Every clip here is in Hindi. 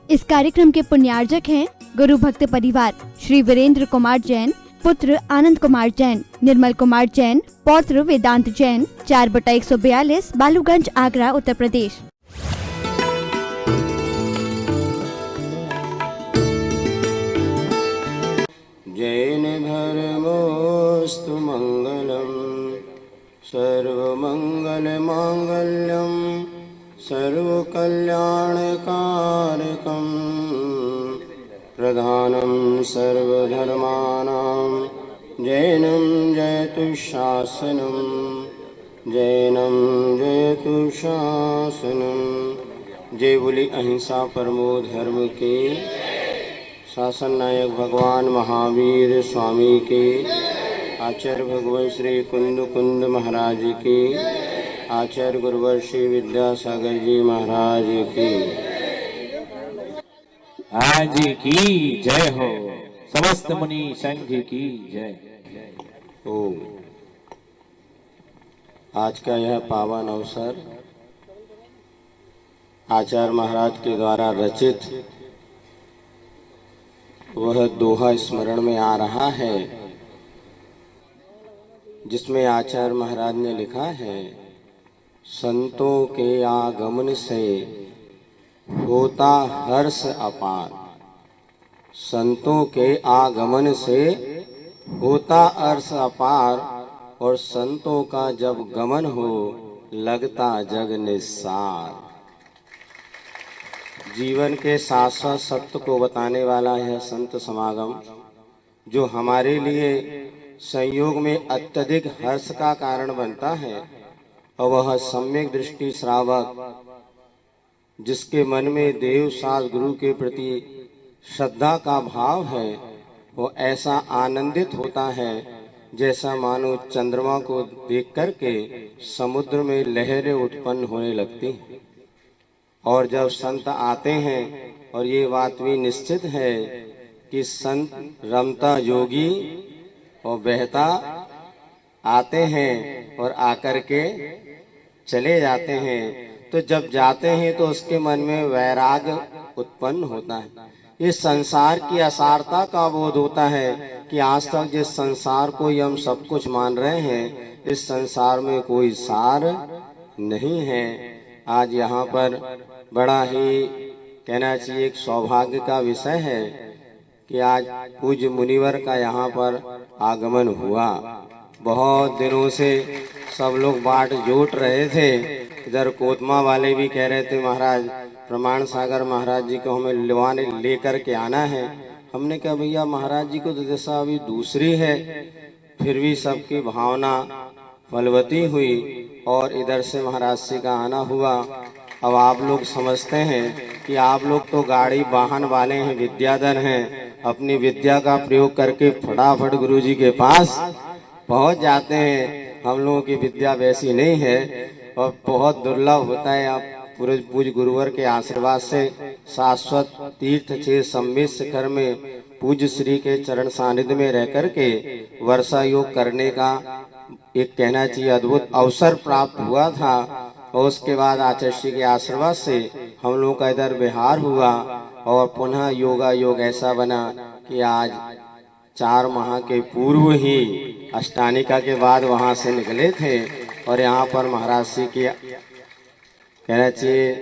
इस कार्यक्रम के पुण्यार्जक हैं गुरु भक्त परिवार श्री वीरेंद्र कुमार जैन, पुत्र आनंद कुमार जैन, निर्मल कुमार जैन, पौत्र वेदांत जैन, 4/142 बालूगंज, आगरा, उत्तर प्रदेश। जैन धर्मोऽस्तु मंगलम, सर्वमंगल मांगल्यम, सर्वकल्याणकारकम, प्रधानं सर्वधर्माणां, जैनं जयतु शासनं, जैनं जयतु शासनं। जय बोली अहिंसा परमो धर्म के शासन नायक भगवान महावीर स्वामी के, आचार्य भगवान श्री कुंद कुंद महाराज की, आचार्य गुरुवर श्री विद्यासागर जी महाराज की। आज की जय हो, समस्त मुनि संघ की जय। ओम। आज का यह पावन अवसर आचार्य महाराज के द्वारा रचित वह दोहा स्मरण में आ रहा है, जिसमें आचार्य महाराज ने लिखा है, संतों के आगमन से होता हर्ष अपार। संतों के आगमन से होता हर्ष अपार, और संतों का जब गमन हो लगता जग निस्सार। जीवन के शाश्वत सत्य को बताने वाला यह संत समागम, जो हमारे लिए संयोग में अत्यधिक हर्ष का कारण बनता है, और वह सम्यक दृष्टि श्रावक, जिसके मन में देव शास्त्र गुरु के प्रति श्रद्धा का भाव है, वो ऐसा आनंदित होता है जैसा मानो चंद्रमा को देख करके समुद्र में लहरें उत्पन्न होने लगती हैं। और जब संत आते हैं, और ये बात भी निश्चित है कि संत रमता योगी और बहता आते हैं और आकर के चले जाते हैं, तो जब जाते हैं तो उसके मन में वैराग्य उत्पन्न होता है। इस संसार की असारता का बोध होता है कि आज तक जिस संसार को हम सब कुछ मान रहे हैं, इस संसार में कोई सार नहीं है। आज यहाँ पर बड़ा ही कहना चाहिए एक सौभाग्य का विषय है कि आज पूज्य मुनिवर का यहाँ पर आगमन हुआ। बहुत दिनों से सब लोग बाट जोट रहे थे। इधर कोतमा वाले भी कह रहे थे, महाराज प्रमाण सागर महाराज जी को हमें लेकर के आना है। हमने कहा भैया महाराज जी को तो दशा अभी दूसरी है, फिर भी सबकी भावना फलवती हुई और इधर से महाराज जी का आना हुआ। अब आप लोग समझते हैं कि आप लोग तो गाड़ी वाहन वाले हैं, विद्याधर हैं, अपनी विद्या का प्रयोग करके फटाफट गुरु जी के पास पहुंच जाते हैं। हम लोगों की विद्या वैसी नहीं है और बहुत दुर्लभ होता है। आप पूज्य गुरुवर के आशीर्वाद से शाश्वत तीर्थ से सम्मित शिखर में पूज्य श्री के चरण सानिध्य में रह करके वर्षा योग करने का एक कहना चाहिए अद्भुत अवसर प्राप्त हुआ था। और उसके बाद आचार्य श्री के आशीर्वाद से हम लोगों का इधर विहार हुआ, और पुनः योगा योग ऐसा बना कि आज 4 माह के पूर्व ही अष्टानिका के बाद वहां से निकले थे, और यहाँ पर महाराज श्री की कहना चाहिए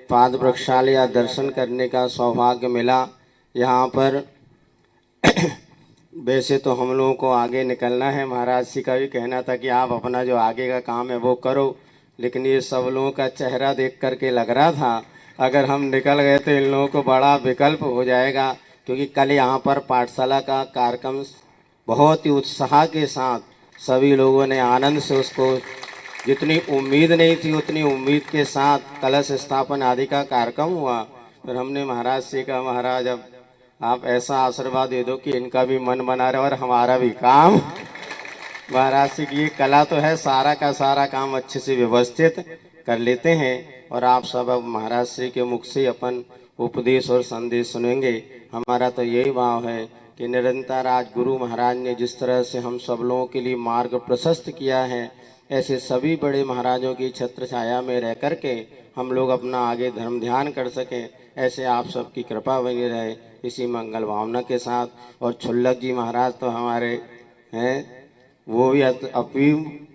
पाद वृक्षालय या दर्शन करने का सौभाग्य मिला। यहाँ पर वैसे तो हम लोगों को आगे निकलना है, महाराज जी का भी कहना था कि आप अपना जो आगे का काम है वो करो, लेकिन ये सब लोगों का चेहरा देख करके लग रहा था अगर हम निकल गए तो इन लोगों को बड़ा विकल्प हो जाएगा। क्योंकि कल यहाँ पर पाठशाला का कार्यक्रम बहुत ही उत्साह के साथ सभी लोगों ने आनंद से उसको, जितनी उम्मीद नहीं थी उतनी उम्मीद के साथ कलश स्थापन आदि का कार्यक्रम हुआ। फिर हमने महाराज से कहा, महाराज अब आप ऐसा आशीर्वाद दे दो कि इनका भी मन बना रहे और हमारा भी काम। महाराज जी की कला तो है, सारा का सारा काम अच्छे से व्यवस्थित कर लेते हैं। और आप सब अब महाराज जी के मुख से अपन उपदेश और संदेश सुनेंगे। हमारा तो यही भाव है कि निरंतर आज गुरु महाराज ने जिस तरह से हम सब लोगों के लिए मार्ग प्रशस्त किया है, ऐसे सभी बड़े महाराजों की छत्र छाया में रह करके हम लोग अपना आगे धर्म ध्यान कर सकें, ऐसे आप सबकी कृपा बनी रहे इसी मंगल भावना के साथ। और छुल्लक जी महाराज तो हमारे हैं, वो भी अभी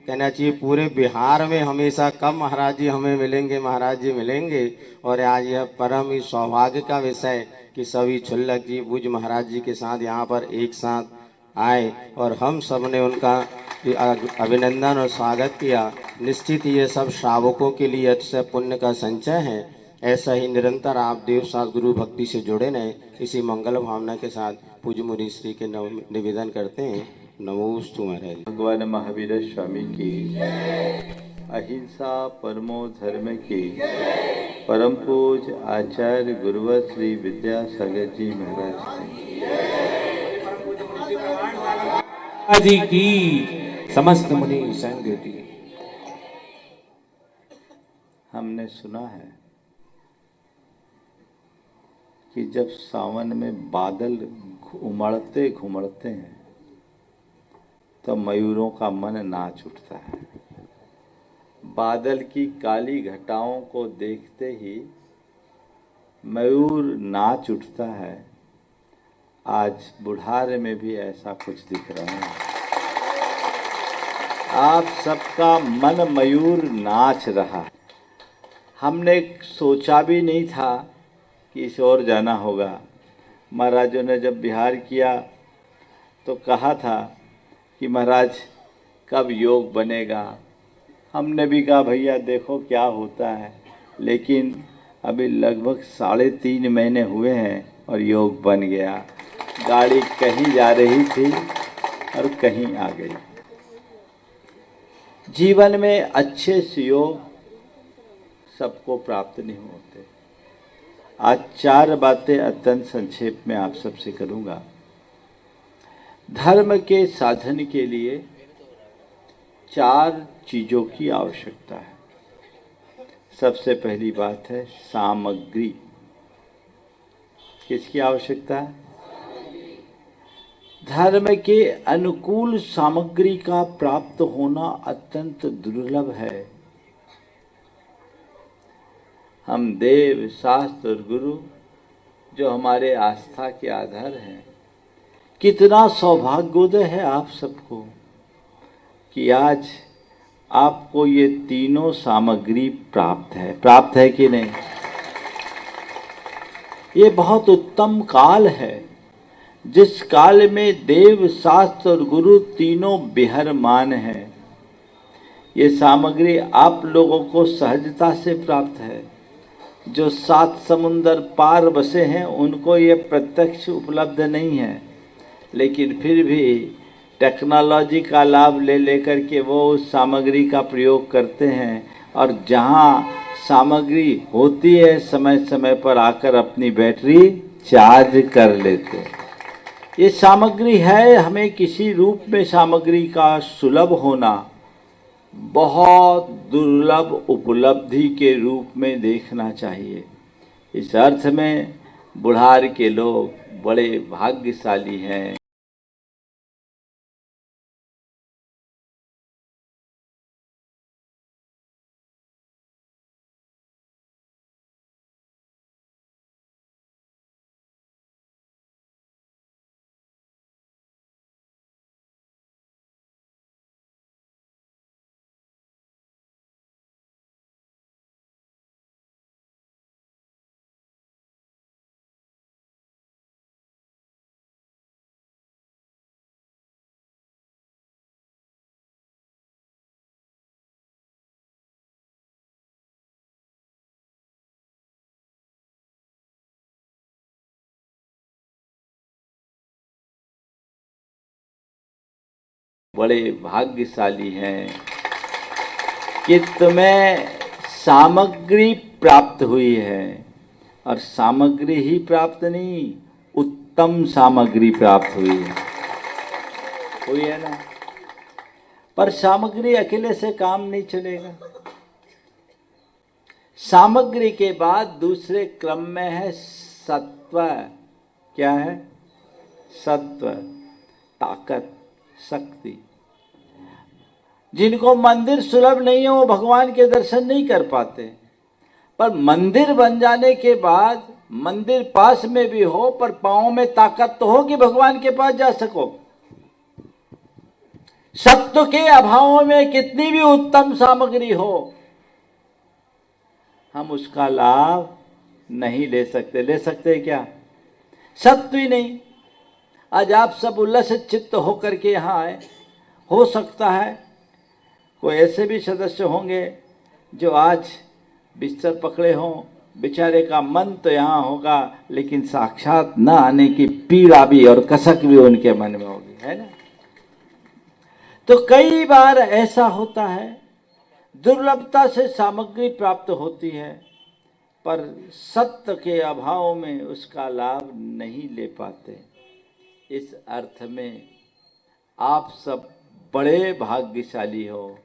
कहना चाहिए पूरे बिहार में हमेशा कम महाराज जी हमें मिलेंगे, महाराज जी मिलेंगे। और आज यह परम ही सौभाग्य का विषय कि सभी छुल्लक जी बुज महाराज जी के साथ यहाँ पर एक साथ आए और हम सब ने उनका अभिनंदन और स्वागत किया। निश्चित ये सब श्रावकों के लिए अतिशय पुण्य का संचय है। ऐसा ही निरंतर आप देव साथ गुरु भक्ति से जुड़े रहे इसी मंगल भावना के साथ पूज्य मुनि श्री के निवेदन करते हैं। नमोस्तु महाराज। भगवान महावीर स्वामी की, अहिंसा परमो धर्म की, परम पूज आचार्य गुरुवर श्री विद्यासागर जी महाराज जी की, समस्त मुनि संघ की। हमने सुना है कि जब सावन में बादल उमड़ते घुमड़ते हैं तो मयूरों का मन नाच उठता है। बादल की काली घटाओं को देखते ही मयूर नाच उठता है। आज बुढ़ारे में भी ऐसा कुछ दिख रहा है। आप सबका मन मयूर नाच रहा। हमने सोचा भी नहीं था कि इस ओर जाना होगा। महाराजों ने जब बिहार किया तो कहा था कि महाराज कब योग बनेगा। हमने भी कहा भैया देखो क्या होता है, लेकिन अभी लगभग 3.5 महीने हुए हैं और योग बन गया। गाड़ी कहीं जा रही थी और कहीं आ गई। जीवन में अच्छे योग सबको प्राप्त नहीं होते। आज 4 बातें अत्यंत संक्षेप में आप सबसे करूंगा। धर्म के साधन के लिए 4 चीजों की आवश्यकता है। सबसे पहली बात है सामग्री। किसकी आवश्यकता है? धर्म के अनुकूल सामग्री का प्राप्त होना अत्यंत दुर्लभ है। हम देव शास्त्र और गुरु जो हमारे आस्था के आधार हैं, कितना सौभाग्योदय है आप सबको कि आज आपको ये तीनों सामग्री प्राप्त है कि नहीं? ये बहुत उत्तम काल है जिस काल में देव शास्त्र और गुरु तीनों बिहरमान हैं। ये सामग्री आप लोगों को सहजता से प्राप्त है। जो 7 समुंदर पार बसे हैं उनको ये प्रत्यक्ष उपलब्ध नहीं है, लेकिन फिर भी टेक्नोलॉजी का लाभ लेकर के वो उस सामग्री का प्रयोग करते हैं और जहाँ सामग्री होती है समय समय पर आकर अपनी बैटरी चार्ज कर लेते हैं। ये सामग्री है, हमें किसी रूप में सामग्री का सुलभ होना बहुत दुर्लभ उपलब्धि के रूप में देखना चाहिए। इस अर्थ में बुढ़ार के लोग बड़े भाग्यशाली हैं। बड़े भाग्यशाली हैं कि तुम्हें सामग्री प्राप्त हुई है। और सामग्री ही प्राप्त नहीं, उत्तम सामग्री प्राप्त हुई है ना। पर सामग्री अकेले से काम नहीं चलेगा। सामग्री के बाद दूसरे क्रम में है सत्व। क्या है? सत्व, ताकत, शक्ति। जिनको मंदिर सुलभ नहीं है वो भगवान के दर्शन नहीं कर पाते। पर मंदिर बन जाने के बाद मंदिर पास में भी हो पर पांव में ताकत तो हो कि भगवान के पास जा सको। सत्व के अभाव में कितनी भी उत्तम सामग्री हो, हम उसका लाभ नहीं ले सकते। ले सकते क्या? सत्व ही नहीं। आज आप सब उल्लसित चित्त होकर के यहाँ आए, हो सकता है कोई ऐसे भी सदस्य होंगे जो आज बिस्तर पकड़े हों, बेचारे का मन तो यहाँ होगा लेकिन साक्षात न आने की पीड़ा भी और कसक भी उनके मन में होगी, है ना। तो कई बार ऐसा होता है, दुर्लभता से सामग्री प्राप्त होती है पर सत्य के अभाव में उसका लाभ नहीं ले पाते। इस अर्थ में आप सब बड़े भाग्यशाली हो,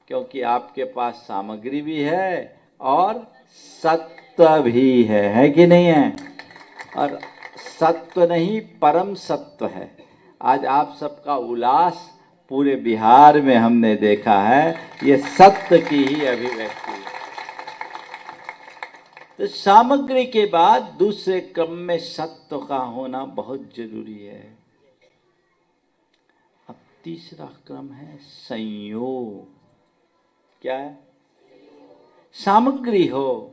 क्योंकि आपके पास सामग्री भी है और सत्य भी है कि नहीं है? और सत्य नहीं, परम सत्य है। आज आप सबका उल्लास पूरे बिहार में हमने देखा है, ये सत्य की ही अभिव्यक्ति है। तो सामग्री के बाद दूसरे क्रम में सत्य का होना बहुत जरूरी है। अब तीसरा क्रम है संयोग। क्या है? सामग्री हो,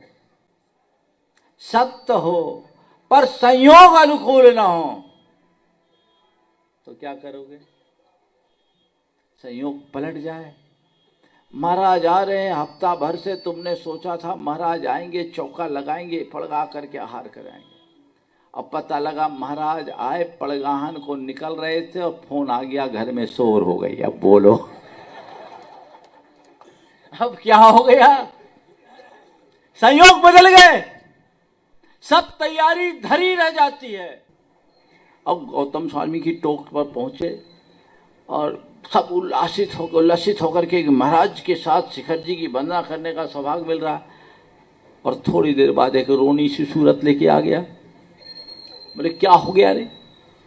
सत्य हो, पर संयोग अनुकूल ना हो तो क्या करोगे? संयोग पलट जाए। महाराज आ रहे हैं, हफ्ता भर से तुमने सोचा था महाराज आएंगे, चौका लगाएंगे, पड़गा करके आहार कराएंगे। अब पता लगा महाराज आए, पड़गाहन को निकल रहे थे और फोन आ गया, घर में शोर हो गई। अब बोलो अब क्या हो गया? संयोग बदल गए, सब तैयारी धरी रह जाती है। अब गौतम स्वामी की टोक पर पहुंचे और सब उल्लासित होकर के महाराज के साथ शिखर जी की वंदना करने का सौभाग्य मिल रहा। और थोड़ी देर बाद एक रोनी सी सूरत लेके आ गया। बोले क्या हो गया रे,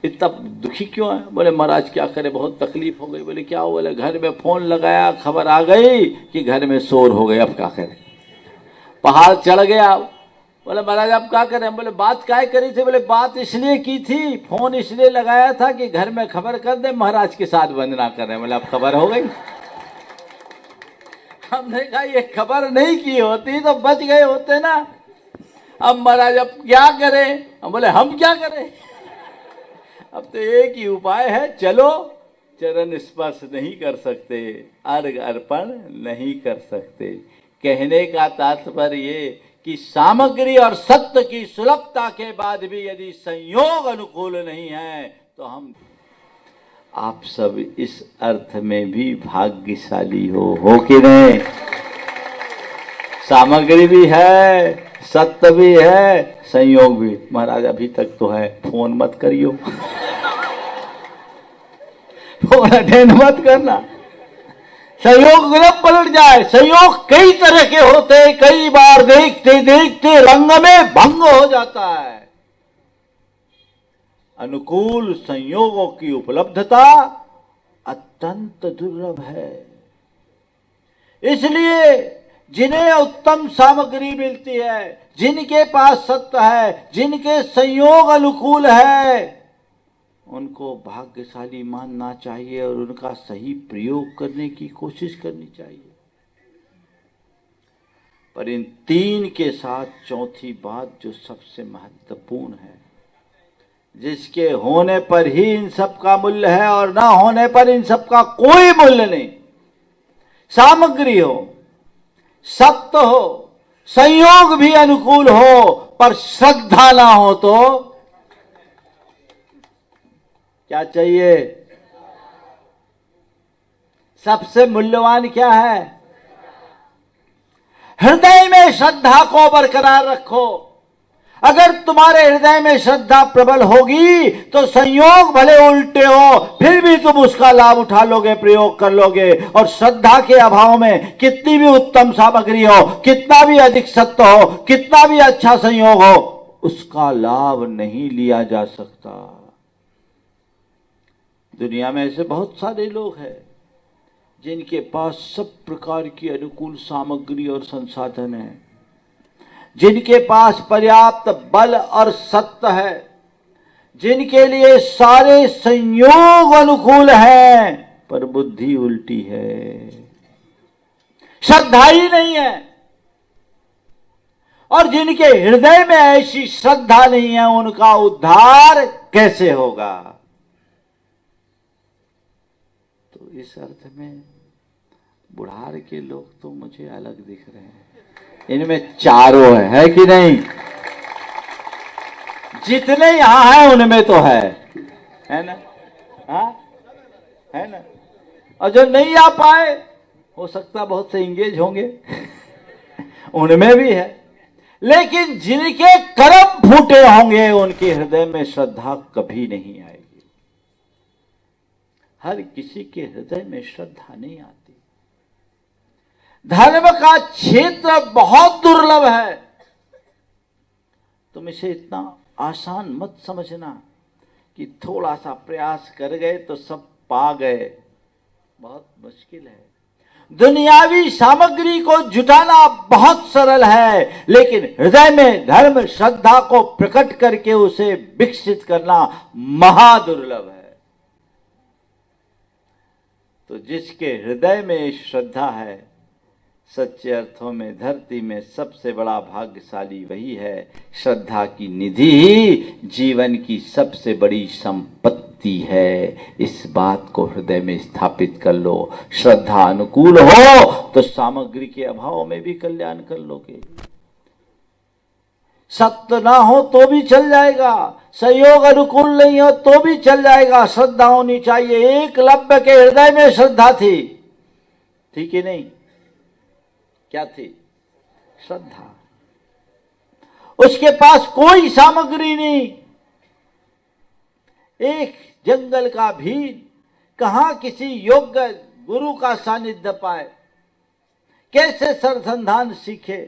इतना दुखी क्यों है? बोले महाराज क्या करे, बहुत तकलीफ हो गई। बोले क्या हो? बोले घर में फोन लगाया, खबर आ गई कि घर में शोर हो गए, अब क्या करें? पहाड़ चढ़ गया। बोले महाराज अब क्या करें? बोले बात क्या करी थी? बोले बात इसलिए की थी, फोन इसलिए लगाया था कि घर में खबर कर दे महाराज के साथ वंदना कर रहे हैं। बोले अब खबर हो गई। हमने कहा ये खबर नहीं की होती तो बच गए होते ना। अब महाराज अब क्या करें? हम बोले हम क्या करें? अब तो एक ही उपाय है, चलो चरण स्पर्श नहीं कर सकते, अर्घ अर्पण नहीं कर सकते। कहने का तात्पर्य ये कि सामग्री और सत्य की सुलभता के बाद भी यदि संयोग अनुकूल नहीं है तो हम आप सब इस अर्थ में भी भाग्यशाली हो कि नहीं? सामग्री भी है, सत्य भी है, संयोग भी। महाराज अभी तक तो है, फोन मत करियो फोन अटेंड मत करना। संयोग गलत पलट जाए। संयोग कई तरह के होते हैं, कई बार देखते देखते रंग में भंग हो जाता है। अनुकूल संयोगों की उपलब्धता अत्यंत दुर्लभ है। इसलिए जिन्हें उत्तम सामग्री मिलती है, जिनके पास सत्य है, जिनके संयोग अनुकूल है, उनको भाग्यशाली मानना चाहिए और उनका सही प्रयोग करने की कोशिश करनी चाहिए। पर इन तीन के साथ चौथी बात जो सबसे महत्वपूर्ण है, जिसके होने पर ही इन सब का मूल्य है और ना होने पर इन सब का कोई मूल्य नहीं। सामग्री हो, सत्य हो, संयोग भी अनुकूल हो, पर श्रद्धा ना हो तो क्या चाहिए? सबसे मूल्यवान क्या है? हृदय में श्रद्धा को बरकरार रखो। अगर तुम्हारे हृदय में श्रद्धा प्रबल होगी तो संयोग भले उल्टे हो फिर भी तुम उसका लाभ उठा लोगे, प्रयोग कर लोगे। और श्रद्धा के अभाव में कितनी भी उत्तम सामग्री हो, कितना भी अधिक सत्य हो, कितना भी अच्छा संयोग हो, उसका लाभ नहीं लिया जा सकता। दुनिया में ऐसे बहुत सारे लोग हैं जिनके पास सब प्रकार की अनुकूल सामग्री और संसाधन है, जिनके पास पर्याप्त बल और सत्य है, जिनके लिए सारे संयोग अनुकूल हैं, पर बुद्धि उल्टी है, श्रद्धा ही नहीं है, और जिनके हृदय में ऐसी श्रद्धा नहीं है, उनका उद्धार कैसे होगा? तो इस अर्थ में बुढ़ार के लोग तो मुझे अलग दिख रहे हैं। इनमें चारों है कि नहीं? जितने यहां हैं उनमें तो है ना? हाँ है ना? और जो नहीं आ पाए, हो सकता बहुत से इंगेज होंगे उनमें भी है, लेकिन जिनके कर्म फूटे होंगे उनके हृदय में श्रद्धा कभी नहीं आएगी। हर किसी के हृदय में श्रद्धा नहीं आती। धर्म का क्षेत्र बहुत दुर्लभ है। तुम इसे इतना आसान मत समझना कि थोड़ा सा प्रयास कर गए तो सब पा गए। बहुत मुश्किल है। दुनियावी सामग्री को जुटाना बहुत सरल है, लेकिन हृदय में धर्म श्रद्धा को प्रकट करके उसे विकसित करना महादुर्लभ है। तो जिसके हृदय में श्रद्धा है, सच्चे अर्थों में धरती में सबसे बड़ा भाग्यशाली वही है। श्रद्धा की निधि ही जीवन की सबसे बड़ी संपत्ति है। इस बात को हृदय में स्थापित कर लो। श्रद्धा अनुकूल हो तो सामग्री के अभाव में भी कल्याण कर लोगे। सत्य ना हो तो भी चल जाएगा, सहयोग अनुकूल नहीं हो तो भी चल जाएगा, श्रद्धा होनी चाहिए। एकलव्य के हृदय में श्रद्धा थी कि नहीं? क्या थी? श्रद्धा। उसके पास कोई सामग्री नहीं। एक जंगल का भील कहां किसी योग्य गुरु का सानिध्य पाए, कैसे सरसंधान सीखे?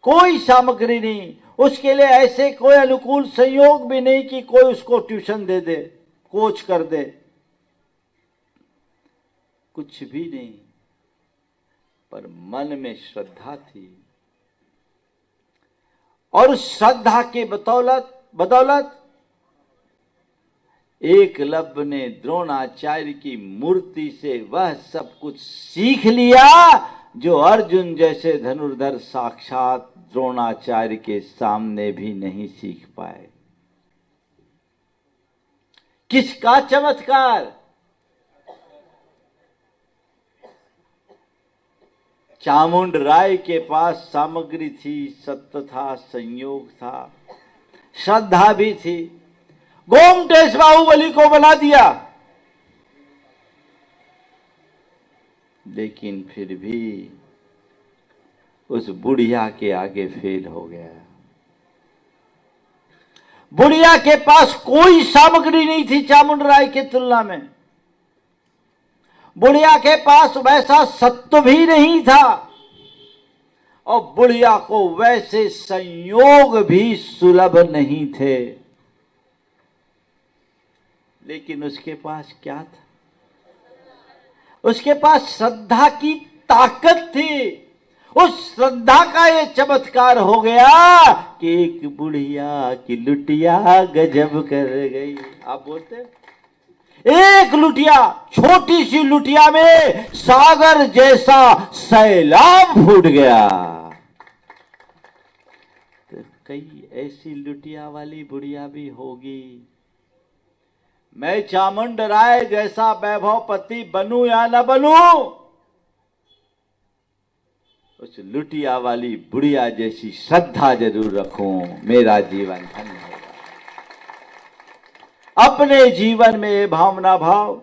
कोई सामग्री नहीं। उसके लिए ऐसे कोई अनुकूल संयोग भी नहीं कि कोई उसको ट्यूशन दे दे, कोच कर दे, कुछ भी नहीं। पर मन में श्रद्धा थी, और उस श्रद्धा के बदौलत एकलव्य ने द्रोणाचार्य की मूर्ति से वह सब कुछ सीख लिया जो अर्जुन जैसे धनुर्धर साक्षात द्रोणाचार्य के सामने भी नहीं सीख पाए। किसका चमत्कार? चामुंड राय के पास सामग्री थी, सत्य था, संयोग था, श्रद्धा भी थी। गोमटेश बाहुबली को बना दिया, लेकिन फिर भी उस बुढ़िया के आगे फेल हो गया। बुढ़िया के पास कोई सामग्री नहीं थी चामुंड राय की तुलना में। बुढ़िया के पास वैसा सत्व भी नहीं था, और बुढ़िया को वैसे संयोग भी सुलभ नहीं थे। लेकिन उसके पास क्या था? उसके पास श्रद्धा की ताकत थी। उस श्रद्धा का ये चमत्कार हो गया कि एक बुढ़िया की लुटिया गजब कर गई। आप बोलते, एक लुटिया, छोटी सी लुटिया में सागर जैसा सैलाब फूट गया। तो कई ऐसी लुटिया वाली बुढ़िया भी होगी। मैं चामुंड राय जैसा वैभवपति बनूं या न बनूं, उस लुटिया वाली बुढ़िया जैसी श्रद्धा जरूर रखूं, मेरा जीवन धन्य होगा। अपने जीवन में ये भावना भाव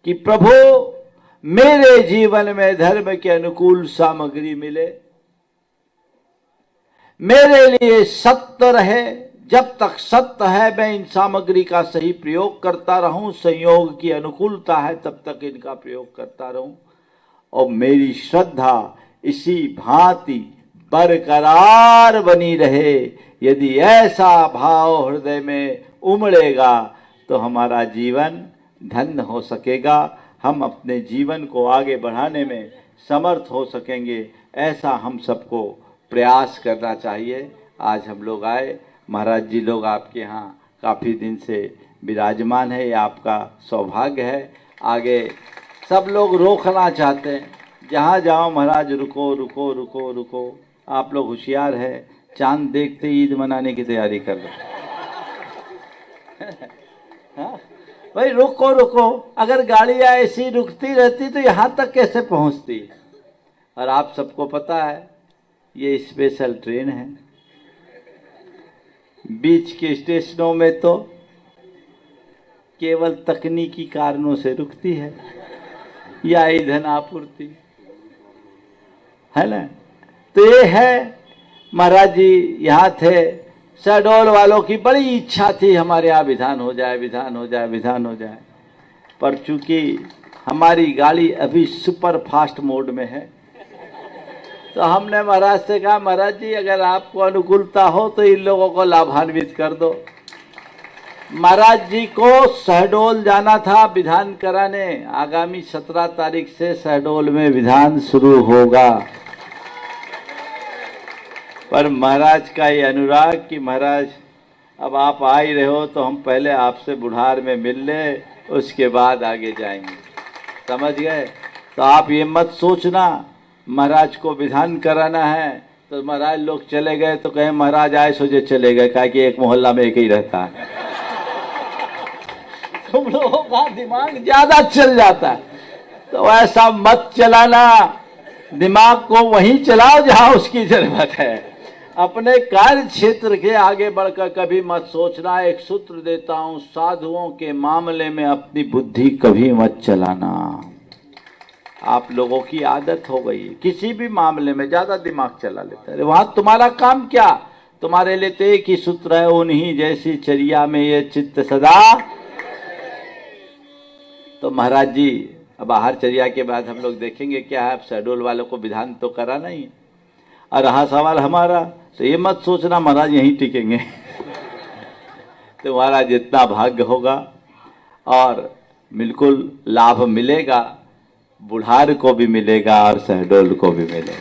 कि प्रभु मेरे जीवन में धर्म के अनुकूल सामग्री मिले, मेरे लिए सत्य रहे। जब तक सत्य है मैं इन सामग्री का सही प्रयोग करता रहूं, संयोग की अनुकूलता है तब तक इनका प्रयोग करता रहूं, और मेरी श्रद्धा इसी भांति बरकरार बनी रहे। यदि ऐसा भाव हृदय में उमड़ेगा तो हमारा जीवन धन्य हो सकेगा। हम अपने जीवन को आगे बढ़ाने में समर्थ हो सकेंगे, ऐसा हम सबको प्रयास करना चाहिए। आज हम लोग आए, महाराज जी लोग आपके यहाँ काफ़ी दिन से विराजमान है, ये आपका सौभाग्य है। आगे सब लोग रोकना चाहते हैं, जहाँ जाओ महाराज रुको रुको रुको रुको। आप लोग होशियार है, चांद देखते ही ईद मनाने की तैयारी कर लो। हाँ भाई रुको रुको, अगर गाड़ियाँ ऐसी रुकती रहती तो यहाँ तक कैसे पहुँचती। और आप सबको पता है ये स्पेशल ट्रेन है, बीच के स्टेशनों में तो केवल तकनीकी कारणों से रुकती है या ईंधन आपूर्ति, है ना। तो ये है, महाराज जी यहाँ थे, शहडोल वालों की बड़ी इच्छा थी हमारे यहाँ विधान हो जाए, विधान हो जाए, विधान हो जाए। पर चूंकि हमारी गाड़ी अभी सुपर फास्ट मोड में है, तो हमने महाराज से कहा, महाराज जी अगर आपको अनुकूलता हो तो इन लोगों को लाभान्वित कर दो। महाराज जी को शहडोल जाना था विधान कराने। आगामी 17 तारीख से शहडोल में विधान शुरू होगा। पर महाराज का ये अनुराग कि महाराज अब आप आ ही रहे हो तो हम पहले आपसे बुढ़ार में मिल ले, उसके बाद आगे जाएंगे। समझ गए। तो आप ये मत सोचना महाराज को विधान कराना है तो महाराज लोग चले गए तो कहे महाराज आए सोचे चले गए, कहा कि एक मोहल्ला में एक ही रहता है। तुम लोगों का दिमाग ज्यादा चल जाता है, तो ऐसा मत चलाना। दिमाग को वहीं चलाओ जहां उसकी जरूरत है। अपने कार्य क्षेत्र के आगे बढ़कर कभी मत सोचना। एक सूत्र देता हूं, साधुओं के मामले में अपनी बुद्धि कभी मत चलाना। आप लोगों की आदत हो गई किसी भी मामले में ज्यादा दिमाग चला लेता है। वहां तुम्हारा काम क्या, तुम्हारे लिए तो एक ही सूत्र है, उन्हीं जैसी चर्या में ये चित्त सदा। तो महाराज जी अब आहार चर्या के बाद हम लोग देखेंगे क्या है। शहडोल वालों को विधान तो कराना ही है। और रहा सवाल हमारा, तो ये मत सोचना महाराज यहीं टिकेंगे। तुम्हारा जितना भाग्य होगा और बिल्कुल लाभ मिलेगा, बुढ़ार को भी मिलेगा और शहडोल को भी मिलेगा।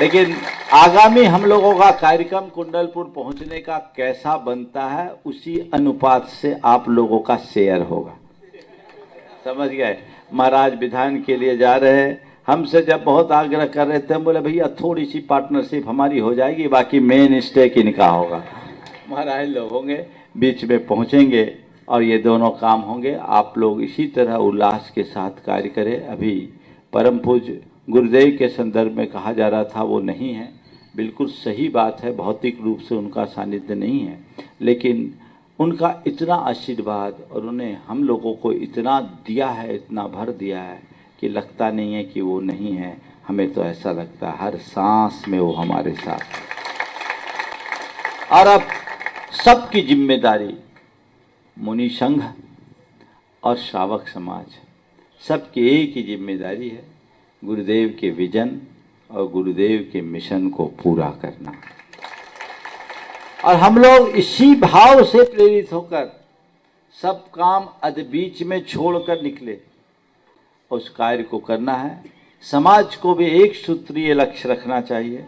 लेकिन आगामी हम लोगों का कार्यक्रम कुंडलपुर पहुंचने का कैसा बनता है, उसी अनुपात से आप लोगों का शेयर होगा। समझ गए। महाराज विधान के लिए जा रहे हैं, हमसे जब बहुत आग्रह कर रहे थे, बोले भैया थोड़ी सी पार्टनरशिप हमारी हो जाएगी, बाकी मेन स्टेक इनका होगा। महाराज लोग होंगे, बीच में पहुंचेंगे और ये दोनों काम होंगे। आप लोग इसी तरह उल्लास के साथ कार्य करें। अभी परम पूज्य गुरुदेव के संदर्भ में कहा जा रहा था, वो नहीं है, बिल्कुल सही बात है। भौतिक रूप से उनका सानिध्य नहीं है, लेकिन उनका इतना आशीर्वाद और उन्हें हम लोगों को इतना दिया है, इतना भर दिया है कि लगता नहीं है कि वो नहीं है। हमें तो ऐसा लगता है हर सांस में वो हमारे साथ है। और अब सबकी जिम्मेदारी, मुनि संघ और श्रावक समाज, सबकी एक ही जिम्मेदारी है, गुरुदेव के विजन और गुरुदेव के मिशन को पूरा करना। और हम लोग इसी भाव से प्रेरित होकर सब काम अध बीच में छोड़कर निकले, उस कार्य को करना है। समाज को भी एक सूत्रीय लक्ष्य रखना चाहिए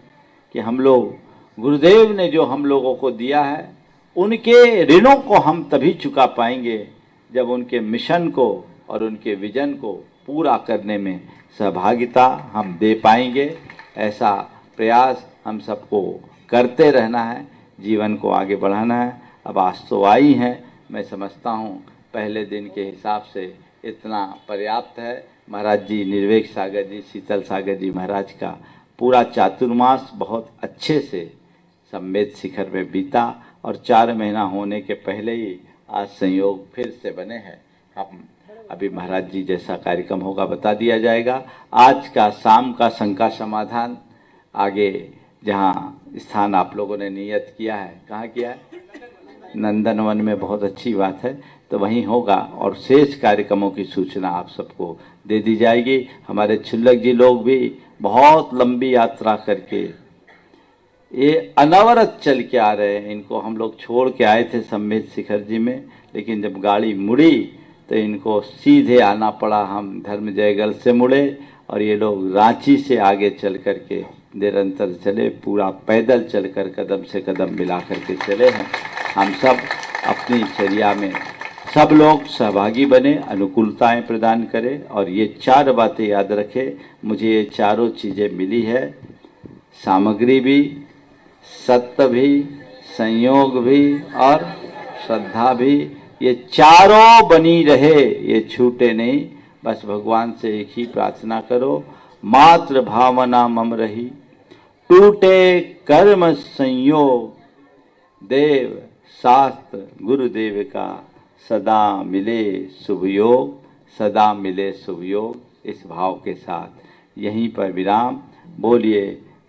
कि हम लोग गुरुदेव ने जो हम लोगों को दिया है, उनके ऋणों को हम तभी चुका पाएंगे जब उनके मिशन को और उनके विजन को पूरा करने में सहभागिता हम दे पाएंगे। ऐसा प्रयास हम सबको करते रहना है, जीवन को आगे बढ़ाना है। अब आज तो आई हैं, मैं समझता हूँ पहले दिन के हिसाब से इतना पर्याप्त है। महाराज जी, निर्वेक सागर जी, शीतल सागर जी महाराज का पूरा चातुर्मास बहुत अच्छे से सम्मेद शिखर में बीता और 4 महीना होने के पहले ही आज संयोग फिर से बने हैं। हम अभी महाराज जी जैसा कार्यक्रम होगा बता दिया जाएगा। आज का शाम का शंका समाधान आगे जहाँ स्थान आप लोगों ने नियत किया है, कहाँ किया है, नंदनवन में, बहुत अच्छी बात है, तो वहीं होगा। और शेष कार्यक्रमों की सूचना आप सबको दे दी जाएगी। हमारे छुल्लक जी लोग भी बहुत लंबी यात्रा करके ये अनवरत चल के आ रहे हैं। इनको हम लोग छोड़ के आए थे सम्मेद शिखर जी में, लेकिन जब गाड़ी मुड़ी तो इनको सीधे आना पड़ा। हम धर्म जयगढ़ से मुड़े और ये लोग रांची से आगे चल कर के निरंतर चले, पूरा पैदल चलकर कदम से कदम मिला करके चले हैं। हम सब अपनी चर्या में सब लोग सहभागी बने, अनुकूलताएं प्रदान करें और ये 4 बातें याद रखें। मुझे ये चारों चीज़ें मिली है, सामग्री भी, सत्य भी, संयोग भी और श्रद्धा भी। ये चारों बनी रहे, ये छूटे नहीं। बस भगवान से एक ही प्रार्थना करो, मात्र भावना मम रही, टूटे कर्म संयोग, देव शास्त्र गुरुदेव का सदा मिले शुभ योग, सदा मिले शुभ योग। इस भाव के साथ यहीं पर विराम। बोलिए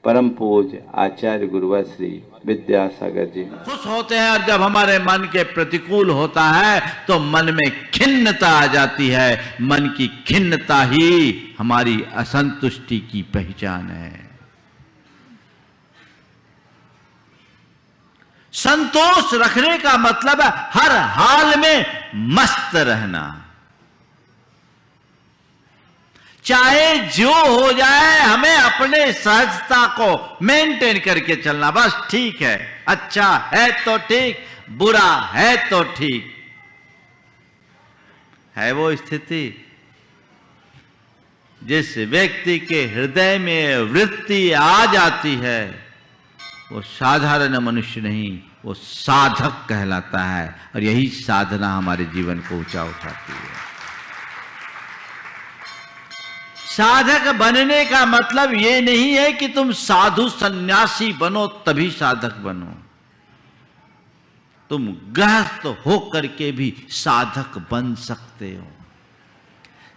परम पूज्य आचार्य गुरुवर श्री विद्यासागर जी। खुश होते हैं और जब हमारे मन के प्रतिकूल होता है तो मन में खिन्नता आ जाती है। मन की खिन्नता ही हमारी असंतुष्टि की पहचान है। संतोष रखने का मतलब है हर हाल में मस्त रहना, चाहे जो हो जाए हमें अपने सहजता को मेंटेन करके चलना। बस ठीक है, अच्छा है तो ठीक, बुरा है तो ठीक है। वो स्थिति जिस व्यक्ति के हृदय में वृत्ति आ जाती है वो साधारण मनुष्य नहीं, वो साधक कहलाता है। और यही साधना हमारे जीवन को ऊंचा उठाती है। साधक बनने का मतलब ये नहीं है कि तुम साधु सन्यासी बनो तभी साधक बनो। तुम गृहस्थ होकर के भी साधक बन सकते हो।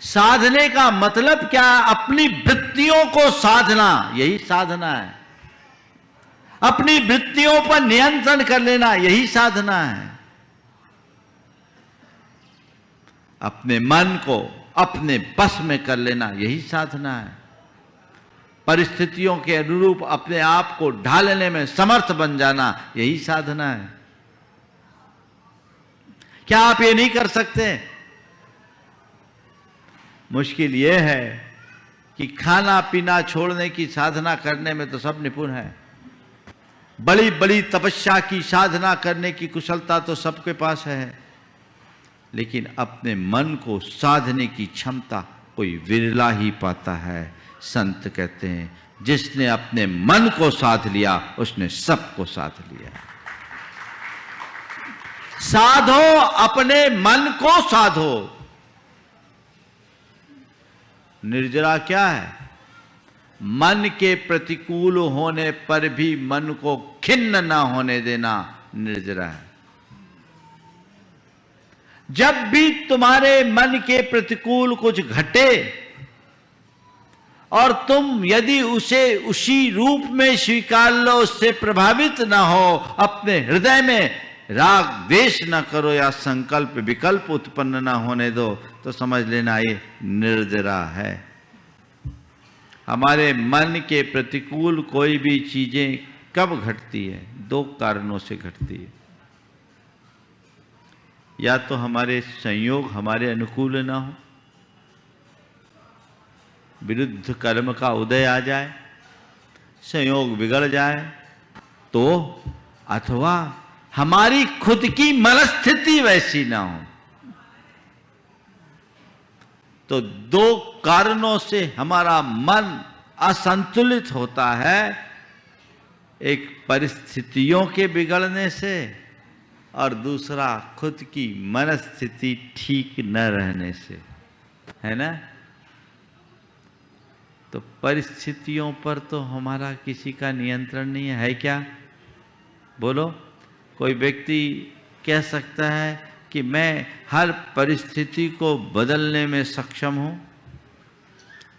साधने का मतलब क्या? अपनी वृत्तियों को साधना, यही साधना है। अपनी वृत्तियों पर नियंत्रण कर लेना, यही साधना है। अपने मन को अपने बस में कर लेना, यही साधना है। परिस्थितियों के अनुरूप अपने आप को ढालने में समर्थ बन जाना, यही साधना है। क्या आप ये नहीं कर सकते? मुश्किल ये है कि खाना पीना छोड़ने की साधना करने में तो सब निपुण है। बड़ी बड़ी तपस्या की साधना करने की कुशलता तो सबके पास है, लेकिन अपने मन को साधने की क्षमता कोई विरला ही पाता है। संत कहते हैं जिसने अपने मन को साध लिया उसने सबको साध लिया। साधो, अपने मन को साधो। निर्जरा क्या है? मन के प्रतिकूल होने पर भी मन को खिन्न ना होने देना निर्जरा है। जब भी तुम्हारे मन के प्रतिकूल कुछ घटे और तुम यदि उसे उसी रूप में स्वीकार लो, उससे प्रभावित ना हो, अपने हृदय में राग द्वेष ना करो या संकल्प विकल्प उत्पन्न ना होने दो, तो समझ लेना ये निर्जरा है। हमारे मन के प्रतिकूल कोई भी चीजें कब घटती है? 2 कारणों से घटती है। या तो हमारे संयोग हमारे अनुकूल ना हो, विरुद्ध कर्म का उदय आ जाए, संयोग बिगड़ जाए, तो अथवा हमारी खुद की मनस्थिति वैसी ना हो। तो 2 कारणों से हमारा मन असंतुलित होता है। एक परिस्थितियों के बिगड़ने से और दूसरा खुद की मनस्थिति ठीक न रहने से, है ना। तो परिस्थितियों पर तो हमारा किसी का नियंत्रण नहीं है क्या? बोलो, कोई व्यक्ति कह सकता है कि मैं हर परिस्थिति को बदलने में सक्षम हूं?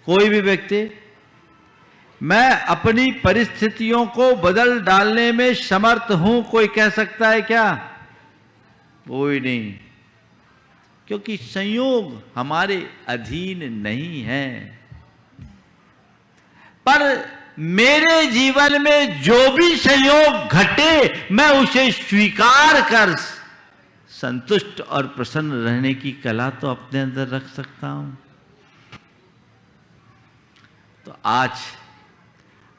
कोई भी व्यक्ति, मैं अपनी परिस्थितियों को बदल डालने में समर्थ हूं, कोई कह सकता है क्या? कोई नहीं, क्योंकि संयोग हमारे अधीन नहीं है। पर मेरे जीवन में जो भी संयोग घटे मैं उसे स्वीकार कर संतुष्ट और प्रसन्न रहने की कला तो अपने अंदर रख सकता हूं। तो आज